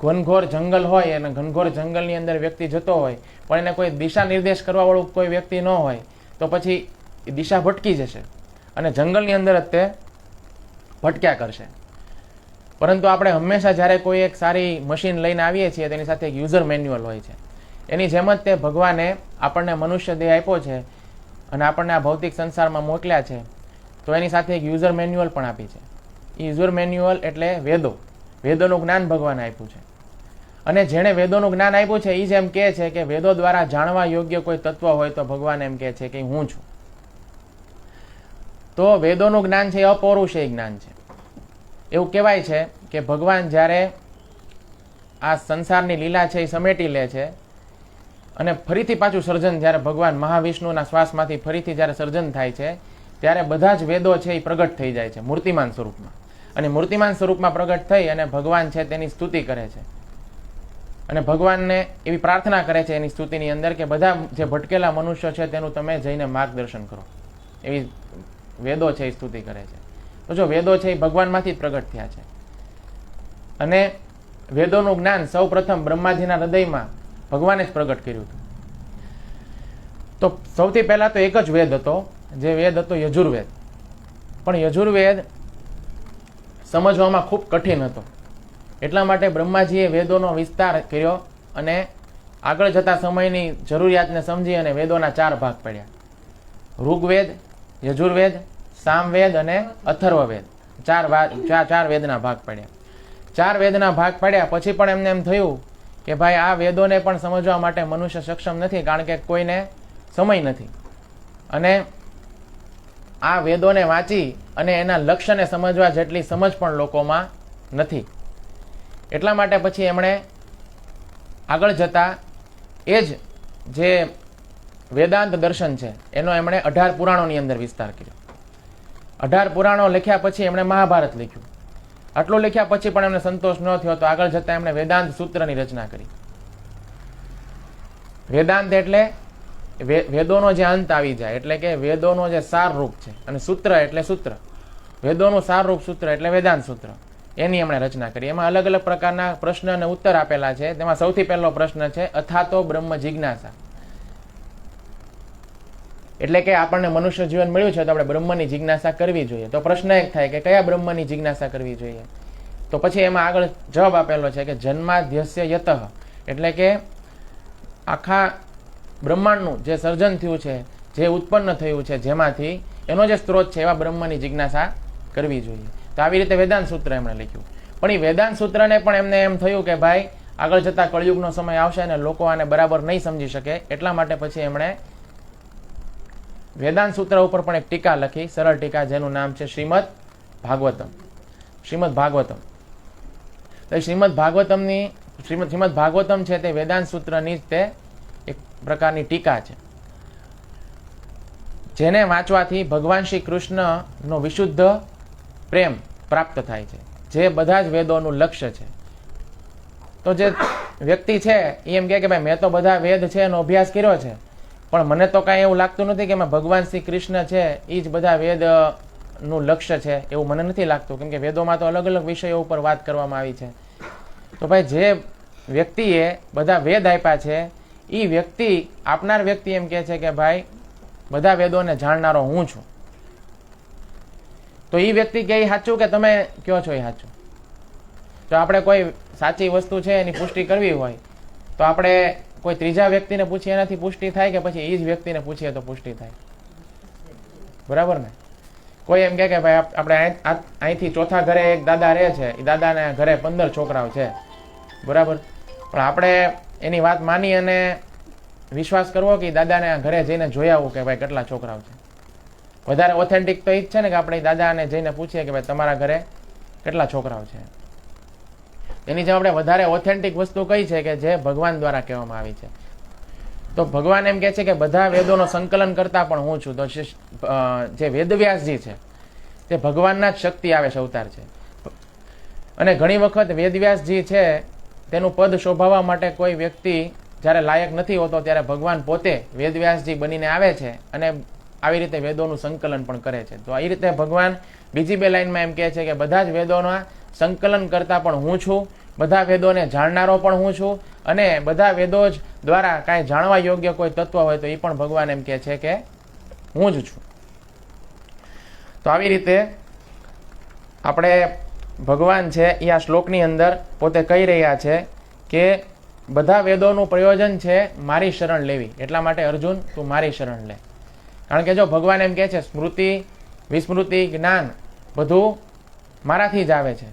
ઘનઘોર જંગલ હોય અને ઘનઘોર જંગલની અંદર વ્યક્તિ જતો હોય પણ એને કોઈ દિશા નિર્દેશ કરવા વાળું કોઈ વ્યક્તિ ન હોય તો પછી એ દિશા ભટકી જશે અને જંગલની અંદર જ તે ભટક્યા કરશે. પરંતુ આપણે હંમેશા જ્યારે કોઈ એક સારી મશીન લઈને આવીએ છીએ તેની સાથે એક યુઝર મેન્યુઅલ હોય છે. એની જેમ જ તે ભગવાને આપણને મનુષ્ય દેહ આપ્યો છે અને આપણને આ ભૌતિક સંસારમાં મોકલ્યા છે, તો એની સાથે એક યુઝર મેન્યુઅલ પણ આપી છે. એ યુઝર મેન્યુઅલ એટલે વેદોનું જ્ઞાન ભગવાને આપ્યું છે. અને જેણે વેદોનું જ્ઞાન આપ્યું છે એ જ એમ કહે છે કે વેદો દ્વારા જાણવા યોગ્ય કોઈ તત્વ હોય તો ભગવાન એમ કહે છે કે હું છું. તો વેદોનું જ્ઞાન છે એ અપૌરુષેય જ્ઞાન છે. એવું કહેવાય છે કે ભગવાન જ્યારે આ સંસારની લીલા છે એ સમેટી લે છે અને ફરીથી પાછું સર્જન, જ્યારે ભગવાન મહાવિષ્ણુના શ્વાસમાંથી ફરીથી જ્યારે સર્જન થાય છે ત્યારે બધા જ વેદો છે એ પ્રગટ થઈ જાય છે મૂર્તિમાન સ્વરૂપમાં. અને મૂર્તિમાન સ્વરૂપમાં પ્રગટ થઈ અને ભગવાન છે તેની સ્તુતિ કરે છે અને ભગવાનને એવી પ્રાર્થના કરે છે એની સ્તુતિની અંદર કે બધા જે ભટકેલા મનુષ્યો છે તેનું તમે જઈને માર્ગદર્શન કરો. એવી વેદો છે એ સ્તુતિ કરે છે. તો જો વેદો છે એ ભગવાનમાંથી જ પ્રગટ થયા છે અને વેદોનું જ્ઞાન સૌ પ્રથમ બ્રહ્માજીના હૃદયમાં ભગવાને જ પ્રગટ કર્યું હતું. તો સૌથી પહેલા તો એક જ વેદ હતો, જે વેદ હતો યજુર્વેદ. પણ યજુર્વેદ સમજવામાં ખૂબ કઠિન હતો. એટલા માટે બ્રહ્માજીએ વેદોનો વિસ્તાર કર્યો અને આગળ જતા સમયની જરૂરિયાતને સમજી અને વેદોના 4 ભાગ પાડ્યા: ઋગ્વેદ, યજુર્વેદ, સામવેદ અને અથર્વવેદ. ચાર વેદના ભાગ પાડ્યા. 4 વેદના ભાગ પાડ્યા પછી પણ એમને એમ થયું કે ભાઈ આ વેદોને પણ સમજવા માટે મનુષ્ય સક્ષમ નથી, કારણ કે કોઈને સમય નથી અને આ વેદોને વાંચી અને એના લક્ષ્યને સમજવા જેટલી સમજ પણ લોકોમાં નથી. એટલા માટે પછી એમણે આગળ જતા એ જ જે વેદાંત દર્શન છે એનો એમણે 18 પુરાણોની અંદર વિસ્તાર કર્યો. 18 પુરાણો લખ્યા પછી એમણે મહાભારત લખ્યું. આટલું લખ્યા પછી પણ એમને સંતોષ ન થયો તો આગળ જતા એમણે વેદાંત સૂત્રની રચના કરી. વેદાંત એટલે વેદોનો જે અંત આવી જાય, એટલે કે વેદોનો જે સાર રૂપ છે, અને સૂત્ર એટલે સૂત્ર, વેદોનું સાર રૂપ સૂત્ર એટલે વેદાંત સૂત્ર, એની એમણે રચના કરી. એમાં અલગ અલગ પ્રકારના પ્રશ્ન અને ઉત્તર આપેલા છે. તેમાં સૌથી પહેલો પ્રશ્ન છે અથાતો બ્રહ્મ જિજ્ઞાસા. એટલે કે આપણને મનુષ્ય જીવન મળ્યું છે તો આપણે બ્રહ્મની જિજ્ઞાસા કરવી જોઈએ. તો પ્રશ્ન એક થાય કે કયા બ્રહ્મની જિજ્ઞાસા કરવી જોઈએ? તો પછી એમાં આગળ જવાબ આપેલો છે કે જન્માદ્યસ્ય યતઃ, એટલે કે આખા બ્રહ્માંડનું જે સર્જન થયું છે, જે ઉત્પન્ન થયું છે, જેમાંથી એનો જે સ્ત્રોત છે એવા બ્રહ્મની જિજ્ઞાસા કરવી જોઈએ. તો આવી રીતે વેદાંત સૂત્ર એમણે લખ્યું. પણ એ વેદાંત સૂત્રને પણ એમને એમ થયું કે ભાઈ આગળ જતા કળયુગનો સમય આવશે અને લોકો આને બરાબર નહીં સમજી શકે, એટલા માટે પછી એમણે વેદાંત સૂત્ર ઉપર પણ એક ટીકા લખી, સરળ ટીકા, જેનું નામ છે શ્રીમદ ભાગવતમ. શ્રીમદ ભાગવતમ છે તે વેદાંત સૂત્રની જ તે એક પ્રકારની ટીકા છે, જેને વાંચવાથી ભગવાન શ્રી કૃષ્ણનો વિશુદ્ધ પ્રેમ પ્રાપ્ત થાય છે, જે બધા જ વેદોનું લક્ષ્ય છે. તો જે વ્યક્તિ છે એ એમ કે ભાઈ મેં તો બધા વેદ છે એનો અભ્યાસ કર્યો છે, પણ મને તો કાંઈ એવું લાગતું નથી કે એમાં ભગવાન શ્રી કૃષ્ણ છે એ જ બધા વેદનું લક્ષ્ય છે, એવું મને નથી લાગતું, કેમ કે વેદોમાં તો અલગ અલગ વિષયો ઉપર વાત કરવામાં આવી છે. તો ભાઈ જે વ્યક્તિએ બધા વેદ આપ્યા છે એ વ્યક્તિ, આપનાર વ્યક્તિ એમ કહે છે કે ભાઈ બધા વેદોને જાણનારો હું છું. તો એ વ્યક્તિ કે એ સાચું કે તમે કયો છો એ સાચું? જો આપણે કોઈ સાચી વસ્તુ છે એની પુષ્ટિ કરવી હોય તો આપણે કોઈ ત્રીજા વ્યક્તિને પૂછીએ એનાથી પુષ્ટિ થાય કે પછી એ જ વ્યક્તિને પૂછીએ તો પુષ્ટિ થાય? બરાબર ને? કોઈ એમ કે ભાઈ આપણે અહીંથી ચોથા ઘરે એક દાદા રહે છે, એ દાદાને ઘરે 15 છોકરાઓ છે, બરાબર, પણ આપણે એની વાત માની અને વિશ્વાસ કરવો કે દાદાને ઘરે જઈને જોઈ આવું કે ભાઈ કેટલા છોકરાઓ છે? વધારે ઓથેન્ટિક તો એ જ છે ને કે આપણે દાદાને જઈને પૂછીએ કે ભાઈ તમારા ઘરે કેટલા છોકરાઓ છે. એની જેમ આપણે વધારે ઓથેન્ટિક વસ્તુ કઈ છે કે જે ભગવાન દ્વારા કહેવામાં આવી છે. તો ભગવાન એમ કહે છે કે બધા વેદોનો સંકલન કરતા પણ હું છું. તો જે વેદવ્યાસજી છે તે ભગવાનના જ શક્તિ આવે છે, અવતાર છે. અને ઘણી વખત વેદવ્યાસજી છે તેનું પદ શોભાવવા માટે કોઈ વ્યક્તિ જ્યારે લાયક નથી હોતો ત્યારે ભગવાન પોતે વેદવ્યાસજી બનીને આવે છે અને આવી રીતે વેદોનું સંકલન પણ કરે છે. તો આવી રીતે ભગવાન બીજી 2 લાઈનમાં એમ કહે છે કે બધા જ વેદોના સંકલન કરતા પણ હું છું, બધા વેદોને જાણનારો પણ હું છું, અને બધા વેદો જ દ્વારા કાંઈ જાણવા યોગ્ય કોઈ તત્વ હોય તો એ પણ ભગવાન એમ કહે છે કે હું જ છું. તો આવી રીતે આપણે ભગવાન છે એ આ શ્લોકની અંદર પોતે કહી રહ્યા છે કે બધા વેદોનું પ્રયોજન છે મારી શરણ લેવી, એટલા માટે અર્જુન તું મારી શરણ લે. કારણ કે જો ભગવાન એમ કહે છે સ્મૃતિ વિસ્મૃતિ જ્ઞાન બધું મારાથી જ આવે છે,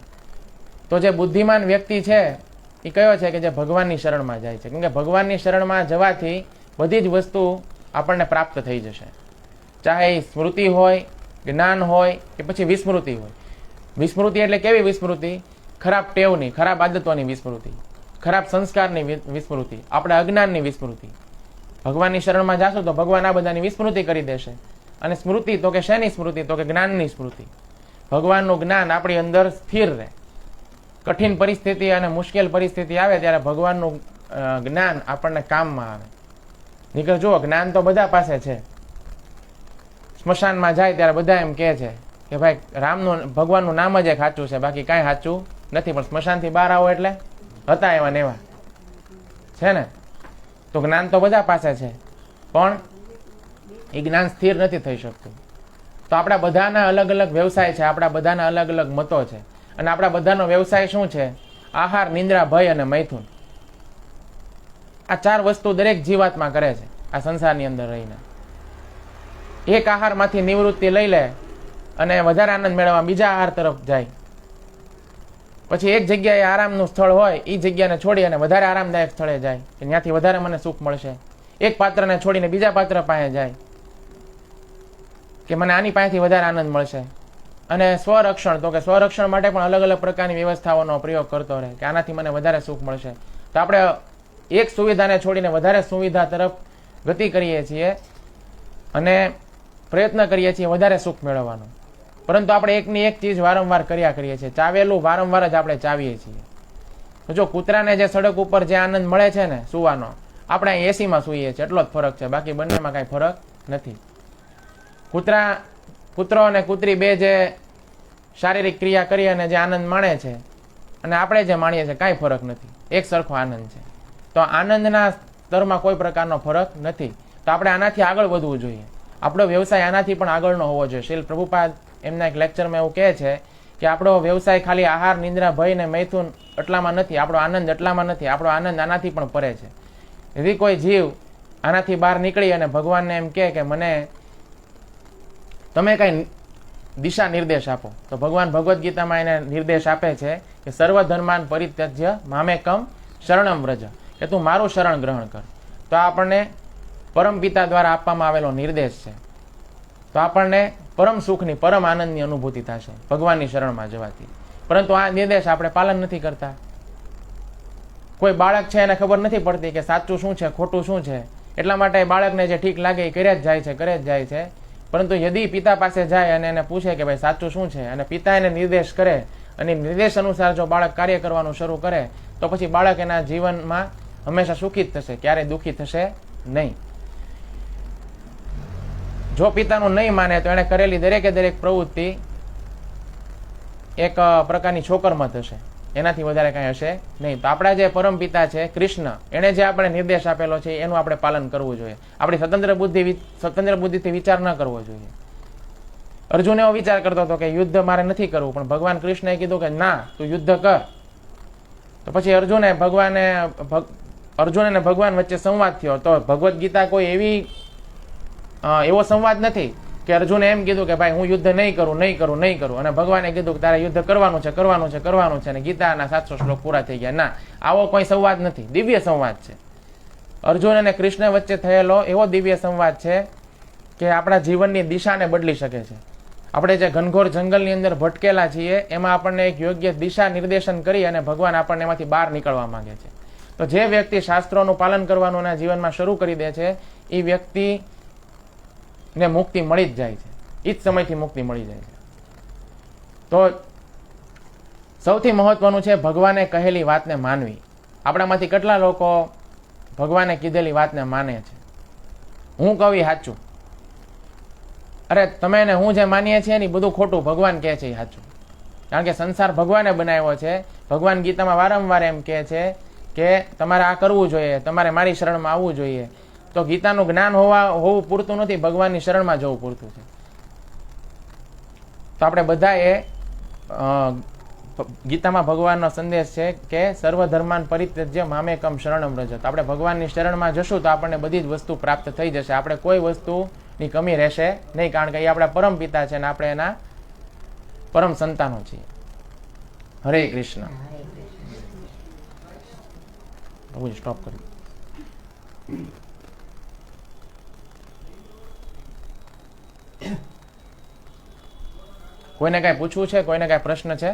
તો જે બુદ્ધિમાન વ્યક્તિ છે એ કયો છે કે જે ભગવાનની શરણમાં જાય છે. કેમ કે ભગવાનની શરણમાં જવાથી બધી જ વસ્તુ આપણને પ્રાપ્ત થઈ જશે, ચાહે એ સ્મૃતિ હોય, જ્ઞાન હોય કે પછી વિસ્મૃતિ હોય. વિસ્મૃતિ એટલે કેવી વિસ્મૃતિ? ખરાબ ટેવની, ખરાબ આદતોની વિસ્મૃતિ, ખરાબ સંસ્કારની વિસ્મૃતિ, આપણા અજ્ઞાનની વિસ્મૃતિ. ભગવાનની શરણમાં જાશું તો ભગવાન આ બધાની વિસ્મૃતિ કરી દેશે. અને સ્મૃતિ તો કે શેની સ્મૃતિ? તો કે જ્ઞાનની સ્મૃતિ. ભગવાનનું જ્ઞાન આપણી અંદર સ્થિર રહે. કઠિન પરિસ્થિતિ અને મુશ્કેલ પરિસ્થિતિ આવે ત્યારે ભગવાનનું જ્ઞાન આપણને કામમાં આવે. નીકળ જુઓ, જ્ઞાન તો બધા પાસે છે. સ્મશાનમાં જાય ત્યારે બધા એમ કહે છે કે ભાઈ રામનું ભગવાનનું નામ જ એક સાચું છે, બાકી કાંઈ સાચું નથી. પણ સ્મશાનથી બહાર આવો એટલે હતા એવા ને એવા છે ને. તો જ્ઞાન તો બધા પાસે છે, પણ એ જ્ઞાન સ્થિર નથી થઈ શકતું. તો આપણા બધાના અલગ અલગ વ્યવસાય છે, આપણા બધાના અલગ અલગ મતો છે. અને આપણા બધાનો વ્યવસાય શું છે? આહાર, નિંદ્રા, ભય અને મૈથુન. આ 4 વસ્તુ દરેક જીવાત્મા કરે છે આ સંસારની અંદર રહીને. એક આહારમાંથી નિવૃત્તિ લઈ લે અને વધારે આનંદ મેળવવા બીજા આહાર તરફ જાય. પછી એક જગ્યાએ આરામનું સ્થળ હોય એ જગ્યાને છોડી અને વધારે આરામદાયક સ્થળે જાય કે ત્યાંથી વધારે મને સુખ મળશે. એક પાત્રને છોડીને બીજા પાત્ર પાસે જાય કે મને આની પાસેથી વધારે આનંદ મળશે. અને સ્વરક્ષણ, તો કે સ્વરક્ષણ માટે પણ અલગ અલગ પ્રકારની વ્યવસ્થાઓનો પ્રયોગ કરતો રહે કે આનાથી મને વધારે સુખ મળશે. તો આપણે એક સુવિધાને છોડીને વધારે સુવિધા તરફ ગતિ કરીએ છીએ અને પ્રયત્ન કરીએ છીએ વધારે સુખ મેળવવાનો. પરંતુ આપણે એકની એક ચીજ વારંવાર કર્યા કરીએ છીએ, ચાવેલું વારંવાર જ આપણે ચાવીએ છીએ. તો જો કૂતરાને જે સડક ઉપર જે આનંદ મળે છે ને સુવાનો, આપણે અહીં એસીમાં સૂઈએ છીએ, એટલો જ ફરક છે, બાકી બંનેમાં કાંઈ ફરક નથી. કૂતરો અને કૂતરી બે જે શારીરિક ક્રિયા કરી અને જે આનંદ માણે છે અને આપણે જે માણીએ છીએ કાંઈ ફરક નથી, એક સરખો આનંદ છે. તો આનંદના સ્તરમાં કોઈ પ્રકારનો ફરક નથી. તો આપણે આનાથી આગળ વધવું જોઈએ. આપણો વ્યવસાય આનાથી પણ આગળનો હોવો જોઈએ. શ્રીલ પ્રભુપાદ એમના એક લેક્ચરમાં એવું કહે છે કે આપણો વ્યવસાય ખાલી આહાર, નિંદ્રા, ભય ને મૈથુન એટલામાં નથી, આપણો આનંદ એટલામાં નથી, આપણો આનંદ આનાથી પણ પરે છે. यदि કોઈ જીવ આનાથી બહાર નીકળી અને ભગવાનને એમ કહે કે મને તમે કઈ દિશા નિર્દેશ આપો, તો ભગવાન ભગવદ્ ગીતામાં એને નિર્દેશ આપે છે કે સર્વ ધર્માન પરિત્યજ્ય મામેકમ શરણમ વ્રજ, કે તું મારું શરણ ગ્રહણ કર. તો આપણને પરમ પિતા દ્વારા આપવામાં આવેલો નિર્દેશ છે. તો આપણને પરમ સુખની, પરમ આનંદની અનુભૂતિ થશે ભગવાનની શરણમાં જવાથી. પરંતુ આ નિર્દેશ આપણે પાલન નથી કરતા. કોઈ બાળક છે એને ખબર નથી પડતી કે સાચું શું છે, ખોટું શું છે, એટલા માટે બાળકને જે ઠીક લાગે એ કરે જ જાય છે. પરંતુ યદિ પિતા પાસે જાય અને એને પૂછે કે ભાઈ સાચું શું છે, અને પિતા એને નિર્દેશ કરે અને નિર્દેશ અનુસાર જો બાળક કાર્ય કરવાનું શરૂ કરે, તો પછી બાળક એના જીવનમાં હંમેશા સુખી જ થશે, ક્યારેય દુઃખી થશે નહીં. જો પિતાનું નહીં માને તો એને કરેલી દરેકે દરેક પ્રવૃત્તિ એક પ્રકારની છોકરમત હશે, એનાથી વધારે કાંઈ હશે નહીં. તો આપણા જે પરમ પિતા છે કૃષ્ણ, એને જે આપણે નિર્દેશ આપેલો છે એનું આપણે પાલન કરવું જોઈએ. આપણી સ્વતંત્ર બુદ્ધિથી વિચાર ન કરવો જોઈએ. અર્જુન એવો વિચાર કરતો હતો કે યુદ્ધ મારે નથી કરવું, પણ ભગવાન કૃષ્ણએ કીધું કે ના, તું યુદ્ધ કર. તો પછી અર્જુન અને ભગવાન વચ્ચે સંવાદ થયો. તો ભગવદ્ ગીતા કોઈ એવો સંવાદ નથી કે અર્જુને એમ કીધું કે ભાઈ હું યુદ્ધ નહીં કરું, અને ભગવાને કીધું કે તારે યુદ્ધ કરવાનું છે, અને ગીતાના 700 શ્લોક પૂરા થઈ ગયા. ના, આવો કોઈ સંવાદ નથી, દિવ્ય સંવાદ છે. અર્જુન અને કૃષ્ણ વચ્ચે થયેલો એવો દિવ્ય સંવાદ છે કે આપણા જીવનની દિશાને બદલી શકે છે. આપણે જે ઘનઘોર જંગલની અંદર ભટકેલા છીએ એમાં આપણને એક યોગ્ય દિશા નિર્દેશન કરી અને ભગવાન આપણને એમાંથી બહાર નીકળવા માંગે છે. તો જે વ્યક્તિ શાસ્ત્રોનું પાલન કરવાનું એના જીવનમાં શરૂ કરી દે છે, એ વ્યક્તિ ને મુક્તિ મળી જ જાય છે, એ જ સમયથી મુક્તિ મળી જાય છે. તો સૌથી મહત્વનું છે ભગવાને કહેલી વાતને માનવી. આપણામાંથી કેટલા લોકો ભગવાને કીધેલી વાતને માને છે? હું કહું સાચું, અરે તમે ને હું જે માનીએ છીએ ને બધું ખોટું, ભગવાન કહે છે એ સાચું. કારણ કે સંસાર ભગવાને બનાવ્યો છે. ભગવાન ગીતામાં વારંવાર એમ કહે છે કે તમારે આ કરવું જોઈએ, તમારે મારી શરણમાં આવવું જોઈએ. તો ગીતાનું જ્ઞાન હોવું પૂરતું નથી, ભગવાનની શરણમાં જવું પૂરતું છે. તો આપણે બધાએ ગીતામાં ભગવાનનો સંદેશ છે કે સર્વધર્માન પરિત્યજ્ય મામેકમ શરણમ વ્રજ. તો આપણે ભગવાનની શરણમાં જશું તો આપણને બધી જ વસ્તુ પ્રાપ્ત થઈ જશે. આપણે કોઈ વસ્તુની કમી રહેશે નહીં, કારણ કે એ આપણા પરમ પિતા છે અને આપણે એના પરમ સંતાનો છીએ. હરે કૃષ્ણ. સ્ટોપ કરી. કોઈને કાંઈ પૂછવું છે? કોઈને કાંઈ પ્રશ્ન છે?